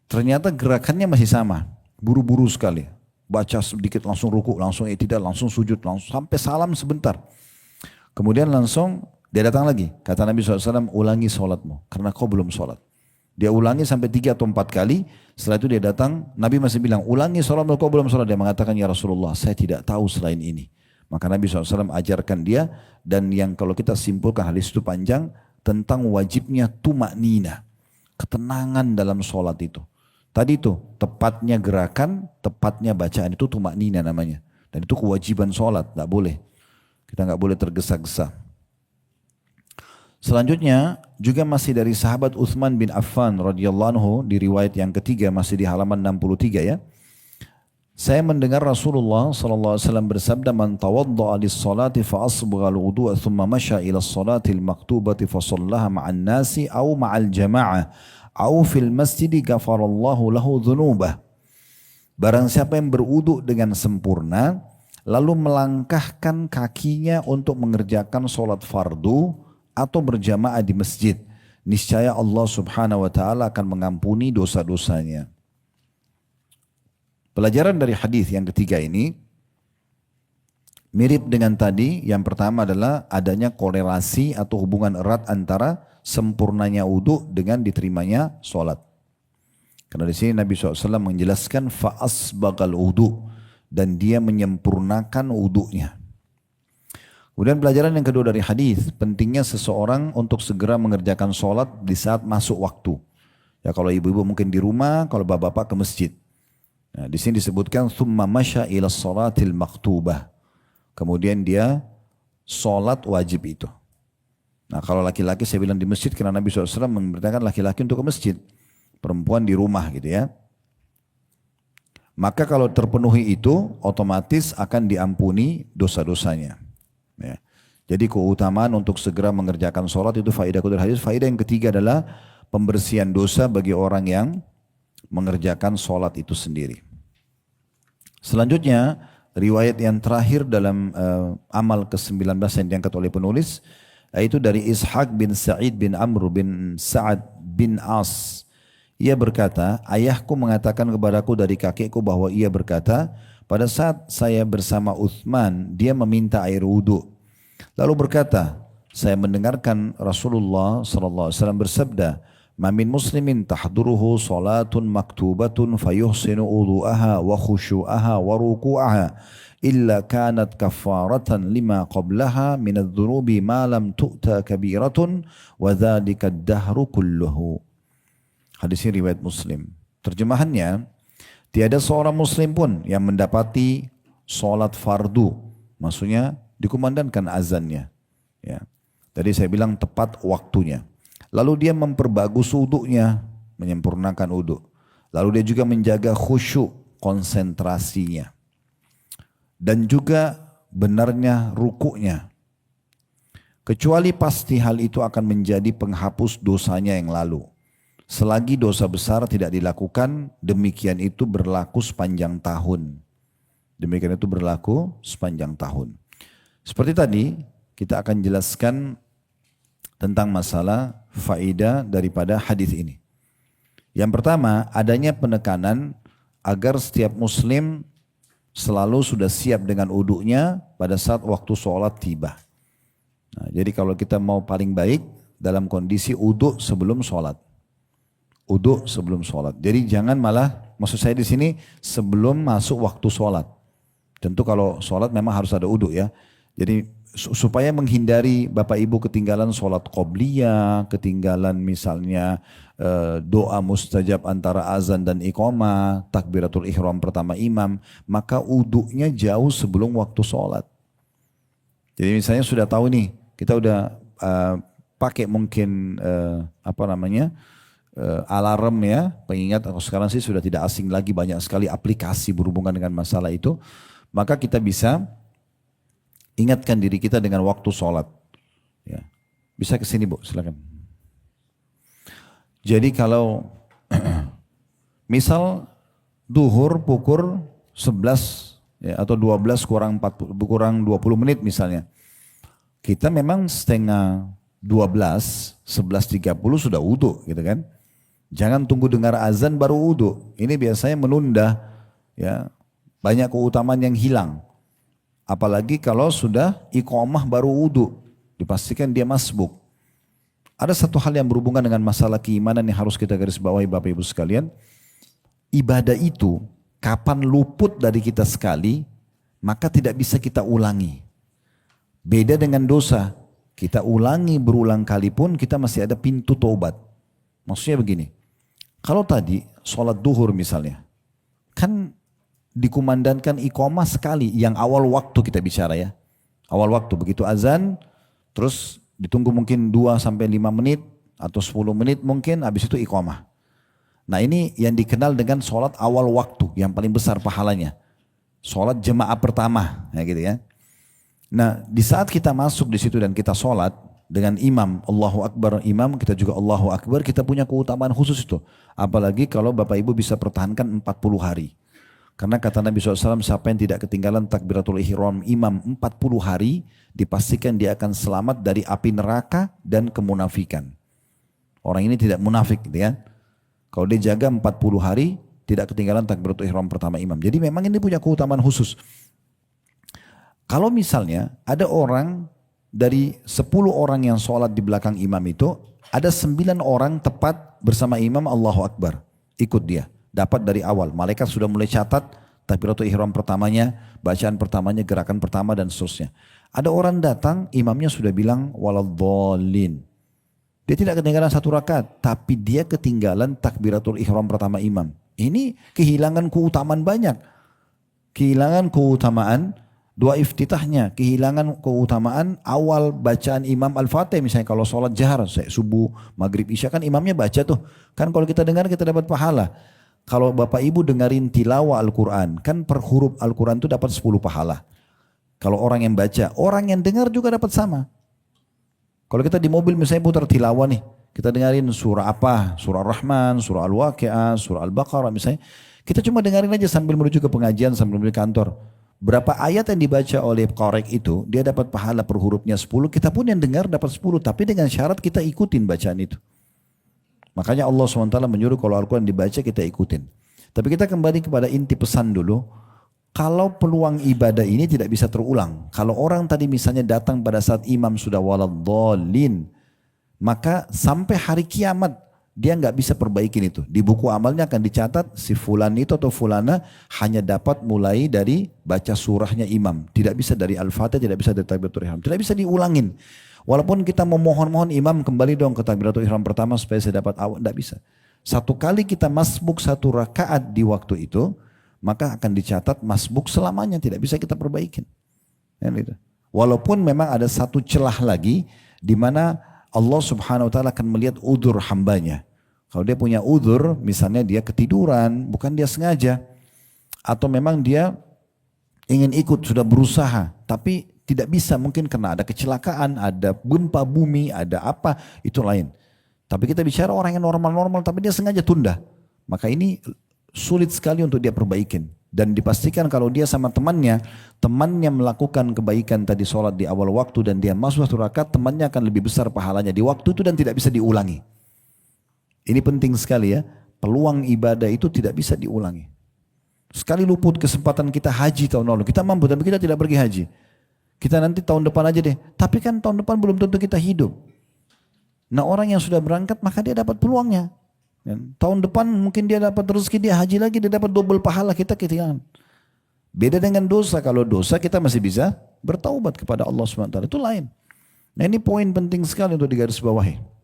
Ternyata gerakannya masih sama. Buru-buru sekali. Baca sedikit langsung ruku, langsung i'tidal, langsung sujud, langsung sampai salam sebentar. Kemudian langsung dia datang lagi. Kata Nabi SAW, ulangi sholatmu karena kau belum sholat. Dia ulangi sampai 3 atau 4 kali. Setelah itu dia datang, Nabi masih bilang, ulangi sholatmu kau belum sholat. Dia mengatakan, ya Rasulullah, saya tidak tahu selain ini. Maka Nabi SAW ajarkan dia, dan yang kalau kita simpulkan hadis itu panjang, tentang wajibnya tumaknina, ketenangan dalam sholat itu. Tadi itu, tepatnya gerakan, tepatnya bacaan itu tumaknina namanya. Dan itu kewajiban sholat, tidak boleh. Kita nggak boleh tergesa-gesa. Selanjutnya juga masih dari sahabat Utsman bin Affan radhiyallahu anhu di riwayat yang ketiga masih di halaman 63 ya. Saya mendengar Rasulullah sallallahu alaihi wasallam bersabda, "Man tawadda'a lis-salati fa asbagha al-wudu'a thumma masha ila as-salati al-maktubati fa shallaha ma'an nasi aw ma'al jama'ah aw fil masjid ghafarallahu lahu dzunubah." Barang siapa yang berwudu dengan sempurna lalu melangkahkan kakinya untuk mengerjakan salat fardu atau berjamaah di masjid, niscaya Allah subhanahu wa ta'ala akan mengampuni dosa-dosanya. Pelajaran dari hadis yang ketiga ini mirip dengan tadi. Yang pertama adalah adanya korelasi atau hubungan erat antara sempurnanya wudu dengan diterimanya sholat. Karena di sini Nabi SAW menjelaskan fa'asbagal wudu, dan dia menyempurnakan wudunya. Kemudian pelajaran yang kedua dari hadis, pentingnya seseorang untuk segera mengerjakan sholat di saat masuk waktu. Ya kalau ibu-ibu mungkin di rumah, kalau bapak-bapak ke masjid. Nah, di sini disebutkan thumma masya ila sholatil maktubah. Kemudian dia sholat wajib itu. Nah kalau laki-laki saya bilang di masjid karena Nabi SAW memberitakan laki-laki untuk ke masjid. Perempuan di rumah gitu ya. Maka kalau terpenuhi itu otomatis akan diampuni dosa-dosanya. Ya. Jadi keutamaan untuk segera mengerjakan sholat itu faedah kedua hadis. Faedah yang ketiga adalah pembersihan dosa bagi orang yang mengerjakan sholat itu sendiri. Selanjutnya riwayat yang terakhir dalam amal ke-19 yang diangkat oleh penulis yaitu dari Ishaq bin Sa'id bin Amr bin Sa'ad bin As. Ia berkata, ayahku mengatakan kepadaku dari kakekku bahwa ia berkata, pada saat saya bersama Uthman, dia meminta air wudhu. Lalu berkata, saya mendengarkan Rasulullah SAW bersabda, "Ma min muslimin tahduruhu salatun maktubatun fayuhsinu wudu'aha wa khusyu'aha wa ruku'aha illa kanat kafaratan lima qablaha min adh-dhunubi ma lam tu'ta kabiratun wa dzalika ad-dahru kulluhu." Hadis ini riwayat Muslim. Terjemahannya, tiada seorang muslim pun yang mendapati salat fardu, maksudnya dikumandangkan azannya, ya. Tadi saya bilang tepat waktunya. Lalu dia memperbagus wudunya, menyempurnakan wudu. Lalu dia juga menjaga khusyuk, konsentrasinya. Dan juga benarnya rukuknya. Kecuali pasti hal itu akan menjadi penghapus dosanya yang lalu. Selagi dosa besar tidak dilakukan, demikian itu berlaku sepanjang tahun. Demikian itu berlaku sepanjang tahun. Seperti tadi, kita akan jelaskan tentang masalah faedah daripada hadis ini. Yang pertama, adanya penekanan agar setiap muslim selalu sudah siap dengan wudunya pada saat waktu sholat tiba. Nah, jadi kalau kita mau paling baik dalam kondisi wudu sebelum sholat. Wudu sebelum sholat. Jadi jangan malah, maksud saya di sini sebelum masuk waktu sholat. Tentu kalau sholat memang harus ada wudu ya. Jadi supaya menghindari Bapak Ibu ketinggalan sholat qobliyah, ketinggalan misalnya doa mustajab antara azan dan iqamah, takbiratul ihram pertama imam, maka wudunya jauh sebelum waktu sholat. Jadi misalnya sudah tahu nih, kita udah pakai mungkin alarm ya, pengingat. Sekarang sih sudah tidak asing lagi, banyak sekali aplikasi berhubungan dengan masalah itu, maka kita bisa ingatkan diri kita dengan waktu sholat. Ya. Bisa ke sini Bu, silakan. Jadi kalau misal duhur pukul 11 ya, atau 12 kurang 20 menit misalnya. Kita memang setengah 12, 11.30 sudah wudu gitu kan. Jangan tunggu dengar azan baru wudu. Ini biasanya menunda ya, banyak keutamaan yang hilang. Apalagi kalau sudah iqamah baru wudu, dipastikan dia masbuk. Ada satu hal yang berhubungan dengan masalah keimanan yang harus kita garis bawahi Bapak Ibu sekalian. Ibadah itu kapan luput dari kita sekali, maka tidak bisa kita ulangi. Beda dengan dosa, kita ulangi berulang kali pun kita masih ada pintu taubat. Maksudnya begini, kalau tadi sholat duhur misalnya, kan dikumandangkan iqamah sekali, yang awal waktu kita bicara ya. Awal waktu, begitu azan, terus ditunggu mungkin 2-5 menit atau 10 menit mungkin, habis itu iqamah. Nah ini yang dikenal dengan sholat awal waktu, yang paling besar pahalanya. Sholat jemaah pertama, ya gitu ya. Nah di saat kita masuk di situ dan kita sholat dengan imam, Allahu Akbar imam, kita juga Allahu Akbar, kita punya keutamaan khusus itu. Apalagi kalau Bapak Ibu bisa pertahankan 40 hari. Karena kata Nabi SAW, siapa yang tidak ketinggalan takbiratul ihram imam 40 hari, dipastikan dia akan selamat dari api neraka dan kemunafikan. Orang ini tidak munafik gitu ya. Kalau dia jaga 40 hari, tidak ketinggalan takbiratul ihram pertama imam. Jadi memang ini punya keutamaan khusus. Kalau misalnya ada orang dari 10 orang yang sholat di belakang imam itu, ada 9 orang tepat bersama imam Allahu Akbar. Ikut dia. Dapat dari awal, malaikat sudah mulai catat takbiratul ihram pertamanya, bacaan pertamanya, gerakan pertama dan seterusnya. Ada orang datang, imamnya sudah bilang waladhdallin. Dia tidak ketinggalan 1 rakaat, tapi dia ketinggalan takbiratul ihram pertama imam. Ini kehilangan keutamaan banyak. Kehilangan keutamaan doa iftitahnya, kehilangan keutamaan awal bacaan imam Al-Fatih. Misalnya kalau sholat jahar, subuh, maghrib, isya kan imamnya baca tuh. Kan kalau kita dengar kita dapat pahala. Kalau Bapak Ibu dengerin tilawah Al-Quran, kan per huruf Al-Quran itu dapat 10 pahala. Kalau orang yang baca, orang yang dengar juga dapat sama. Kalau kita di mobil misalnya putar tilawah nih, kita dengerin surah apa, surah Rahman, surah Al-Waqi'ah, surah Al-Baqarah misalnya. Kita cuma dengerin aja sambil menuju ke pengajian, sambil menuju kantor. Berapa ayat yang dibaca oleh korek itu, dia dapat pahala per hurufnya 10, kita pun yang dengar dapat 10, tapi dengan syarat kita ikutin bacaan itu. Makanya Allah SWT menyuruh kalau Al-Quran dibaca kita ikutin. Tapi kita kembali kepada inti pesan dulu, kalau peluang ibadah ini tidak bisa terulang. Kalau orang tadi misalnya datang pada saat imam sudah waladhdallin, maka sampai hari kiamat, dia nggak bisa perbaikin itu. Di buku amalnya akan dicatat si fulan itu atau fulana hanya dapat mulai dari baca surahnya imam. Tidak bisa dari Al-Fatihah, tidak bisa dari Takbiratul Ihram. Tidak bisa diulangin. Walaupun kita memohon-mohon imam kembali dong ke Takbiratul Ihram pertama supaya saya dapat awal. Tidak bisa. Satu kali kita masbuk satu rakaat di waktu itu, maka akan dicatat masbuk selamanya. Tidak bisa kita perbaikin. Walaupun memang ada satu celah lagi di mana Allah Subhanahu wa taala akan melihat udzur hambanya. Kalau dia punya udzur, misalnya dia ketiduran, bukan dia sengaja, atau memang dia ingin ikut, sudah berusaha, tapi tidak bisa, mungkin karena ada kecelakaan, ada gempa bumi, ada apa, itu lain. Tapi kita bicara orang yang normal-normal, tapi dia sengaja tunda. Maka ini sulit sekali untuk dia perbaikin. Dan dipastikan kalau dia sama temannya melakukan kebaikan tadi sholat di awal waktu dan dia masuk satu rakaat, temannya akan lebih besar pahalanya di waktu itu dan tidak bisa diulangi. Ini penting sekali ya, peluang ibadah itu tidak bisa diulangi. Sekali luput kesempatan kita haji tahun lalu, kita mampu tapi kita tidak pergi haji. Kita nanti tahun depan aja deh, tapi kan tahun depan belum tentu kita hidup. Nah orang yang sudah berangkat maka dia dapat peluangnya. Tahun depan mungkin dia dapat rezeki, dia haji lagi, dia dapat double pahala, kita ketinggalan. Beda dengan dosa, kalau dosa kita masih bisa bertaubat kepada Allah SWT, itu lain. Nah ini poin penting sekali untuk digarisbawahi.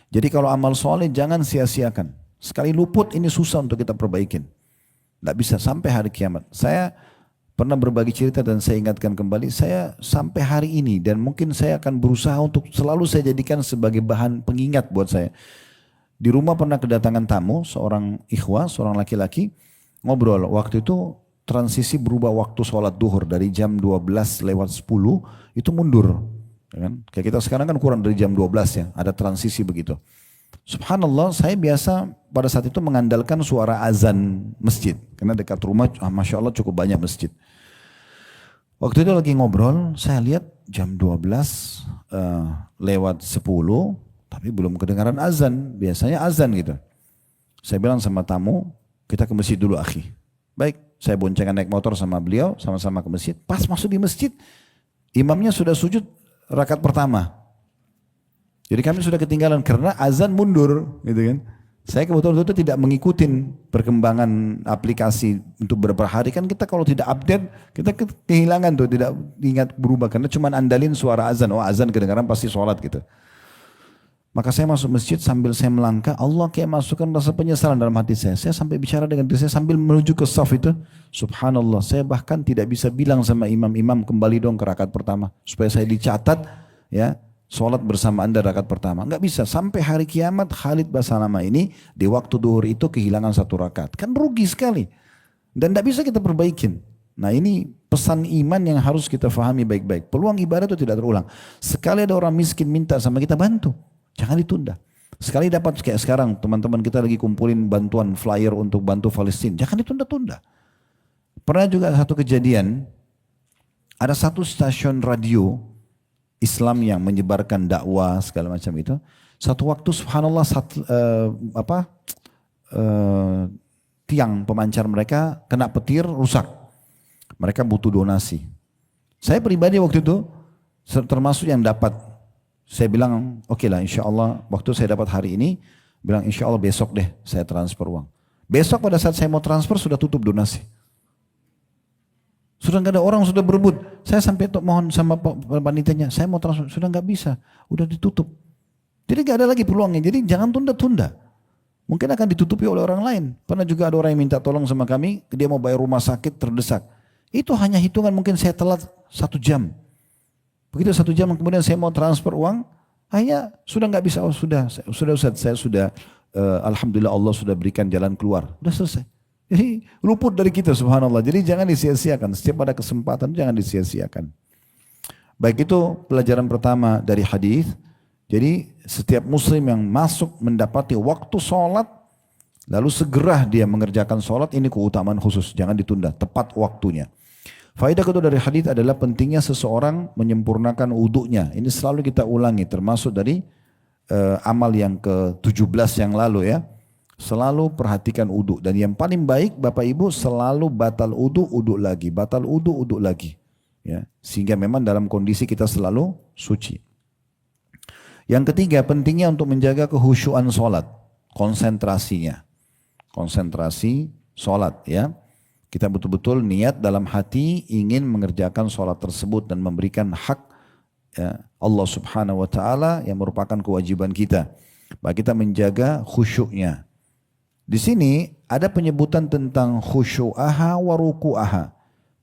Jadi kalau amal soleh jangan sia-siakan. Sekali luput ini susah untuk kita perbaikin. Tidak bisa sampai hari kiamat. Saya pernah berbagi cerita dan saya ingatkan kembali, saya sampai hari ini dan mungkin saya akan berusaha untuk selalu saya jadikan sebagai bahan pengingat buat saya. Di rumah pernah kedatangan tamu, seorang ikhwah, seorang laki-laki, ngobrol. Waktu itu transisi berubah waktu sholat duhur dari jam 12 lewat 10 itu mundur. Ya kan? Kayak kita sekarang kan kurang dari jam 12 ya, ada transisi begitu. Subhanallah, saya biasa pada saat itu mengandalkan suara azan masjid. Karena dekat rumah, Masya Allah cukup banyak masjid. Waktu itu lagi ngobrol, saya lihat jam 12 lewat 10, tapi belum kedengaran azan. Biasanya azan gitu. Saya bilang sama tamu, kita ke masjid dulu akhi. Baik, saya boncengan naik motor sama beliau, sama-sama ke masjid. Pas masuk di masjid, imamnya sudah sujud rakaat pertama. Jadi kami sudah ketinggalan karena azan mundur, gitu kan. Saya kebetulan itu tidak mengikuti perkembangan aplikasi untuk beberapa hari, kan kita kalau tidak update kita kehilangan tuh, tidak ingat berubah karena cuma andalin suara azan. Oh azan kedengaran pasti sholat gitu. Maka saya masuk masjid sambil saya melangkah, Allah kayak masukkan rasa penyesalan dalam hati saya. Saya sampai bicara dengan diri saya sambil menuju ke saf itu. Subhanallah, saya bahkan tidak bisa bilang sama imam-imam kembali dong ke rakaat pertama. Supaya saya dicatat ya, sholat bersama anda rakaat pertama. Enggak bisa, sampai hari kiamat Khalid Basalama ini di waktu duhur itu kehilangan satu rakaat. Kan rugi sekali. Dan tidak bisa kita perbaikin. Nah ini pesan iman yang harus kita fahami baik-baik. Peluang ibadah itu tidak terulang. Sekali ada orang miskin minta sama kita, bantu. Jangan ditunda. Sekali dapat kayak sekarang teman-teman kita lagi kumpulin bantuan flyer untuk bantu Palestina. Jangan ditunda-tunda. Pernah juga satu kejadian, ada satu stasiun radio Islam yang menyebarkan dakwah segala macam itu. Satu waktu subhanallah tiang pemancar mereka kena petir rusak. Mereka butuh donasi. Saya pribadi waktu itu termasuk yang dapat. Saya bilang, oke lah insya Allah waktu saya dapat hari ini, bilang insya Allah besok deh saya transfer uang. Besok pada saat saya mau transfer sudah tutup donasi. Sudah nggak ada orang, sudah berebut. Saya sampai mohon sama panitianya, saya mau transfer, sudah nggak bisa, udah ditutup. Jadi nggak ada lagi peluangnya, jadi jangan tunda-tunda. Mungkin akan ditutupi oleh orang lain. Pernah juga ada orang yang minta tolong sama kami, dia mau bayar rumah sakit terdesak. Itu hanya hitungan mungkin saya telat 1 jam. Begitu 1 jam kemudian saya mau transfer uang, akhirnya sudah nggak bisa. Oh sudah Ustaz, saya sudah alhamdulillah Allah sudah berikan jalan keluar, sudah selesai. Jadi luput dari kita subhanallah. Jadi jangan disia-siakan, setiap ada kesempatan jangan disia-siakan. Baik, itu pelajaran pertama dari hadis. Jadi setiap muslim yang masuk mendapati waktu sholat, lalu segera dia mengerjakan sholat, ini keutamaan khusus, jangan ditunda, tepat waktunya. Faedah kedua dari hadis adalah pentingnya seseorang menyempurnakan wudhunya. Ini selalu kita ulangi, termasuk dari amal yang ke-17 yang lalu ya. Selalu perhatikan wudhu. Dan yang paling baik Bapak Ibu selalu batal wudhu, wudhu lagi. Batal wudhu, wudhu lagi. Ya, sehingga memang dalam kondisi kita selalu suci. Yang ketiga, pentingnya untuk menjaga kehusyuan sholat. Konsentrasinya. Konsentrasi sholat ya. Kita betul-betul niat dalam hati ingin mengerjakan sholat tersebut dan memberikan hak ya, Allah subhanahu wa ta'ala yang merupakan kewajiban kita. Bahwa kita menjaga khusyuknya. Di sini ada penyebutan tentang khusyu'aha wa ruku'aha.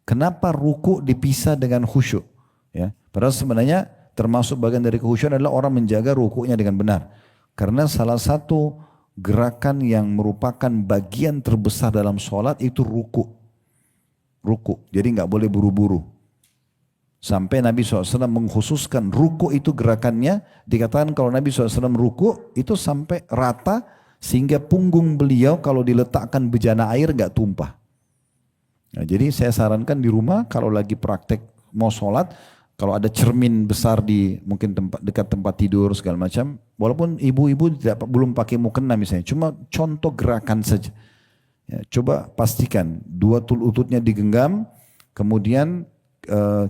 Kenapa ruku' dipisah dengan khusyuk? Ya, padahal sebenarnya termasuk bagian dari khusyuk adalah orang menjaga ruku'nya dengan benar. Karena salah satu gerakan yang merupakan bagian terbesar dalam sholat itu ruku'. Ruku', jadi nggak boleh buru-buru. Sampai Nabi SAW mengkhususkan ruku' itu gerakannya, dikatakan kalau Nabi SAW ruku' itu sampai rata, sehingga punggung beliau kalau diletakkan bejana air gak tumpah. Nah, jadi saya sarankan di rumah kalau lagi praktek mau sholat, kalau ada cermin besar di mungkin dekat tempat tidur segala macam, walaupun ibu-ibu belum pakai mukena misalnya, cuma contoh gerakan saja. Ya, coba pastikan dua lututnya digenggam, kemudian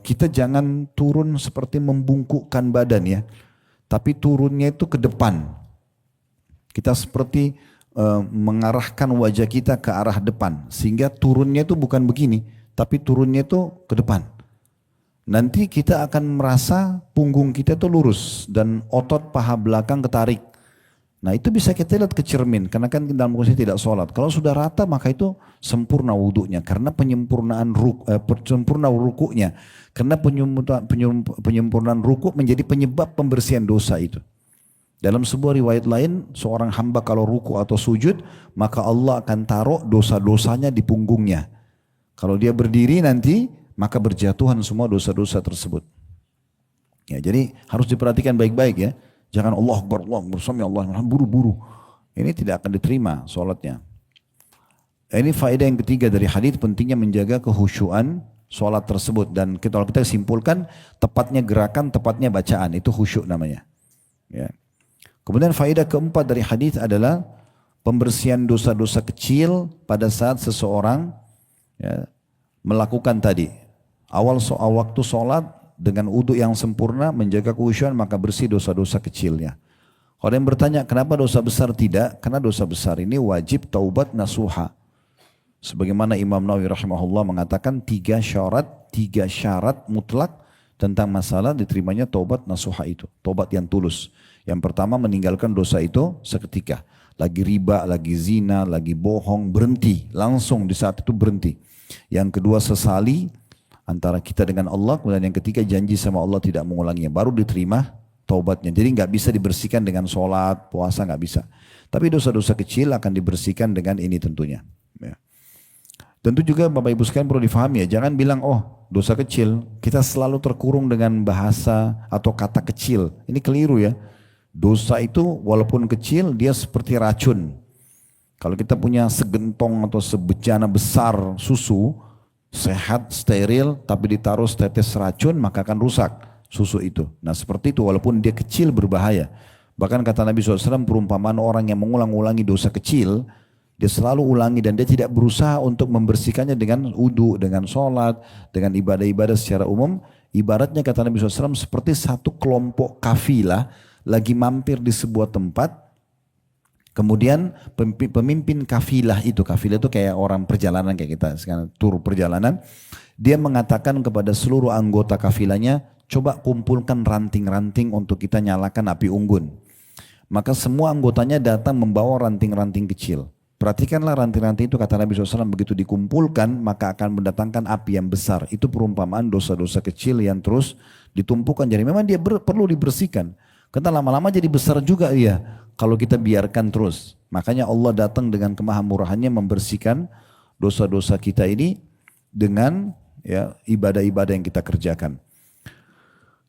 kita jangan turun seperti membungkukkan badan ya, tapi turunnya itu ke depan. Kita seperti mengarahkan wajah kita ke arah depan. Sehingga turunnya itu bukan begini. Tapi turunnya itu ke depan. Nanti kita akan merasa punggung kita itu lurus. Dan otot paha belakang ketarik. Nah itu bisa kita lihat ke cermin. Karena kan dalam kondisi tidak sholat. Kalau sudah rata maka itu sempurna wudhunya. Karena sempurna rukuknya. Karena penyempurnaan rukuk menjadi penyebab pembersihan dosa itu. Dalam sebuah riwayat lain, seorang hamba kalau ruku atau sujud, maka Allah akan taruh dosa-dosanya di punggungnya. Kalau dia berdiri nanti, maka berjatuhan semua dosa-dosa tersebut. Ya, jadi harus diperhatikan baik-baik ya. Jangan Allah Akbar, Allah bersama Allah, buru-buru. Ini tidak akan diterima sholatnya. Ini faedah yang ketiga dari hadis, pentingnya menjaga kehusyuan sholat tersebut. Dan kalau kita simpulkan, tepatnya gerakan, tepatnya bacaan, itu khusyuk namanya. Ya. Kemudian faedah keempat dari hadis adalah pembersihan dosa-dosa kecil pada saat seseorang ya, melakukan tadi. Awal waktu sholat dengan wudhu yang sempurna menjaga khusyuan maka bersih dosa-dosa kecilnya. Kalau yang bertanya kenapa dosa besar tidak? Karena dosa besar ini wajib taubat nasuha. Sebagaimana Imam Nawawi rahimahullah mengatakan tiga syarat mutlak tentang masalah diterimanya taubat nasuha itu. Taubat yang tulus. Yang pertama meninggalkan dosa itu seketika. Lagi riba, lagi zina, lagi bohong, berhenti. Langsung di saat itu berhenti. Yang kedua sesali antara kita dengan Allah. Kemudian yang ketiga janji sama Allah tidak mengulanginya. Baru diterima taubatnya. Jadi nggak bisa dibersihkan dengan sholat, puasa nggak bisa. Tapi dosa-dosa kecil akan dibersihkan dengan ini tentunya. Ya. Tentu juga Bapak Ibu sekalian perlu difahami ya. Jangan bilang oh dosa kecil. Kita selalu terkurung dengan bahasa atau kata kecil. Ini keliru ya. Dosa itu walaupun kecil dia seperti racun. Kalau kita punya segentong atau sebejana besar susu, sehat, steril, tapi ditaruh setetes racun maka akan rusak susu itu. Nah seperti itu walaupun dia kecil berbahaya. Bahkan kata Nabi SAW perumpamaan orang yang mengulang-ulangi dosa kecil, dia selalu ulangi dan dia tidak berusaha untuk membersihkannya dengan wudu, dengan sholat, dengan ibadah-ibadah secara umum. Ibaratnya kata Nabi SAW seperti satu kelompok kafilah lagi mampir di sebuah tempat, kemudian pemimpin kafilah itu kayak orang perjalanan kayak kita sekarang tur perjalanan, dia mengatakan kepada seluruh anggota kafilahnya, coba kumpulkan ranting-ranting untuk kita nyalakan api unggun. Maka semua anggotanya datang membawa ranting-ranting kecil. Perhatikanlah ranting-ranting itu kata Nabi SAW begitu dikumpulkan maka akan mendatangkan api yang besar. Itu perumpamaan dosa-dosa kecil yang terus ditumpukan. Jadi memang dia perlu dibersihkan. Karena lama-lama jadi besar juga ya kalau kita biarkan terus. Makanya Allah datang dengan kemahamurahannya membersihkan dosa-dosa kita ini dengan ya ibadah-ibadah yang kita kerjakan.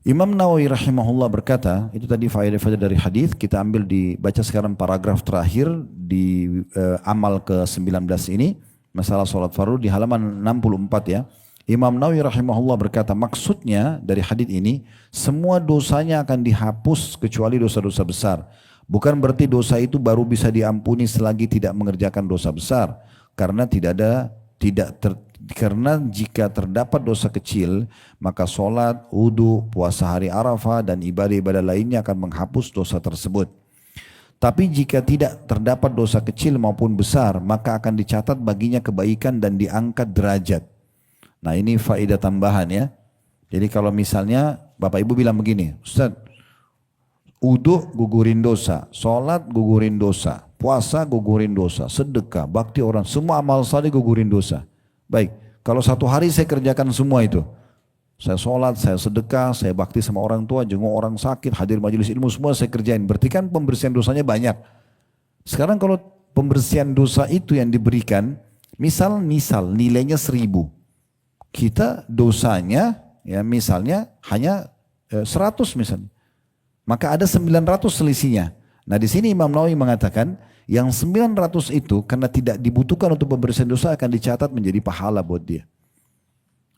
Imam Nawawi rahimahullah berkata, itu tadi faedah-faedah dari hadis, kita ambil dibaca sekarang paragraf terakhir di amal ke-19 ini, masalah sholat fardu di halaman 64 ya. Imam Nawawi rahimahullah berkata, maksudnya dari hadis ini, semua dosanya akan dihapus kecuali dosa-dosa besar. Bukan berarti dosa itu baru bisa diampuni selagi tidak mengerjakan dosa besar. Karena karena jika terdapat dosa kecil, maka sholat, wudu, puasa hari Arafah, dan ibadah-ibadah lainnya akan menghapus dosa tersebut. Tapi jika tidak terdapat dosa kecil maupun besar, maka akan dicatat baginya kebaikan dan diangkat derajat. Nah ini faedah tambahan ya. Jadi kalau misalnya Bapak Ibu bilang begini, Ustaz, wudu gugurin dosa, sholat gugurin dosa, puasa gugurin dosa, sedekah, bakti orang, semua amal saleh gugurin dosa. Baik, kalau satu hari saya kerjakan semua itu, saya sholat, saya sedekah, saya bakti sama orang tua, jenguk orang sakit, hadir majelis ilmu, semua saya kerjain. Berarti kan pembersihan dosanya banyak. Sekarang kalau pembersihan dosa itu yang diberikan, misal nilainya 1.000. Kita dosanya ya misalnya hanya 100 misalnya. Maka ada 900 selisihnya. Nah di sini Imam Nawawi mengatakan yang 900 itu karena tidak dibutuhkan untuk pembersihan dosa akan dicatat menjadi pahala buat dia.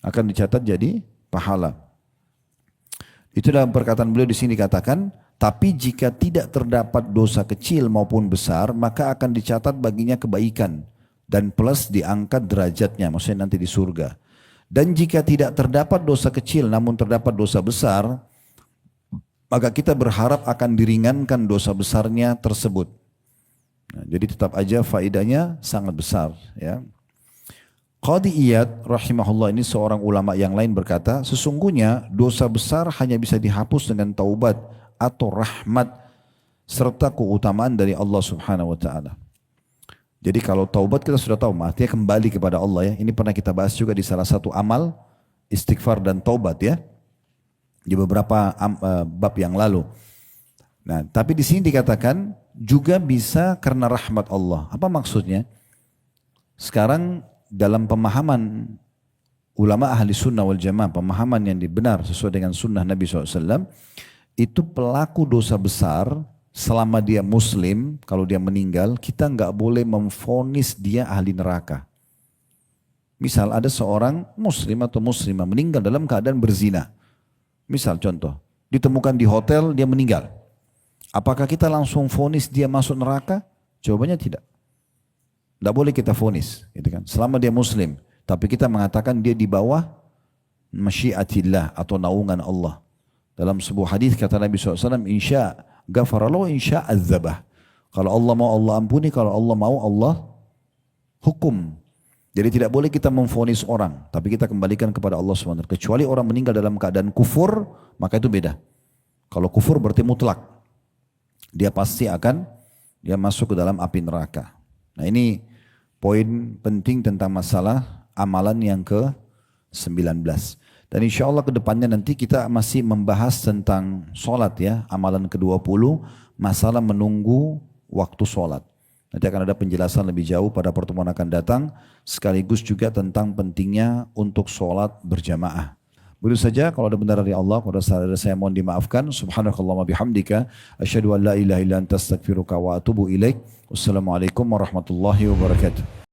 Akan dicatat jadi pahala. Itu dalam perkataan beliau di sini dikatakan, tapi jika tidak terdapat dosa kecil maupun besar, maka akan dicatat baginya kebaikan dan plus diangkat derajatnya, maksudnya nanti di surga. Dan jika tidak terdapat dosa kecil namun terdapat dosa besar, maka kita berharap akan diringankan dosa besarnya tersebut. Nah, jadi tetap aja faedahnya sangat besar. Ya. Qadhi Iyad rahimahullah ini seorang ulama yang lain berkata, sesungguhnya dosa besar hanya bisa dihapus dengan taubat atau rahmat serta keutamaan dari Allah Subhanahu wa taala. Jadi kalau taubat kita sudah tahu, artinya kembali kepada Allah ya. Ini pernah kita bahas juga di salah satu amal istighfar dan taubat ya. Di beberapa bab yang lalu. Nah, tapi di sini dikatakan juga bisa karena rahmat Allah. Apa maksudnya? Sekarang dalam pemahaman ulama ahli sunnah wal jamaah, pemahaman yang benar sesuai dengan sunnah Nabi SAW, itu pelaku dosa besar selama dia muslim, kalau dia meninggal, kita nggak boleh memvonis dia ahli neraka. Misal ada seorang muslim atau muslimah meninggal dalam keadaan berzina. Misal contoh, ditemukan di hotel dia meninggal. Apakah kita langsung vonis dia masuk neraka? Jawabannya tidak. Tidak boleh kita vonis, gitu kan? Selama dia muslim. Tapi kita mengatakan dia di bawah masyiatillah atau naungan Allah. Dalam sebuah hadis kata Nabi SAW, insya ghafarallahu insya azabah. Kalau Allah mau Allah ampuni, kalau Allah mau Allah hukum. Jadi tidak boleh kita memvonis orang, tapi kita kembalikan kepada Allah SWT. Kecuali orang meninggal dalam keadaan kufur, maka itu beda. Kalau kufur berarti mutlak. Dia pasti akan dia masuk ke dalam api neraka. Nah ini poin penting tentang masalah amalan yang ke-19. Dan insya Allah ke depannya nanti kita masih membahas tentang sholat ya. Amalan ke-20, masalah menunggu waktu sholat. Nanti akan ada penjelasan lebih jauh pada pertemuan akan datang. Sekaligus juga tentang pentingnya untuk sholat berjamaah. Begitu saja, kalau ada benar dari Allah, kalau ada saya mohon dimaafkan. Subhanakallahumma bihamdika. Asyhadu an la ilaha illa anta astaghfiruka wa atubu ilaik. Wassalamualaikum warahmatullahi wabarakatuh.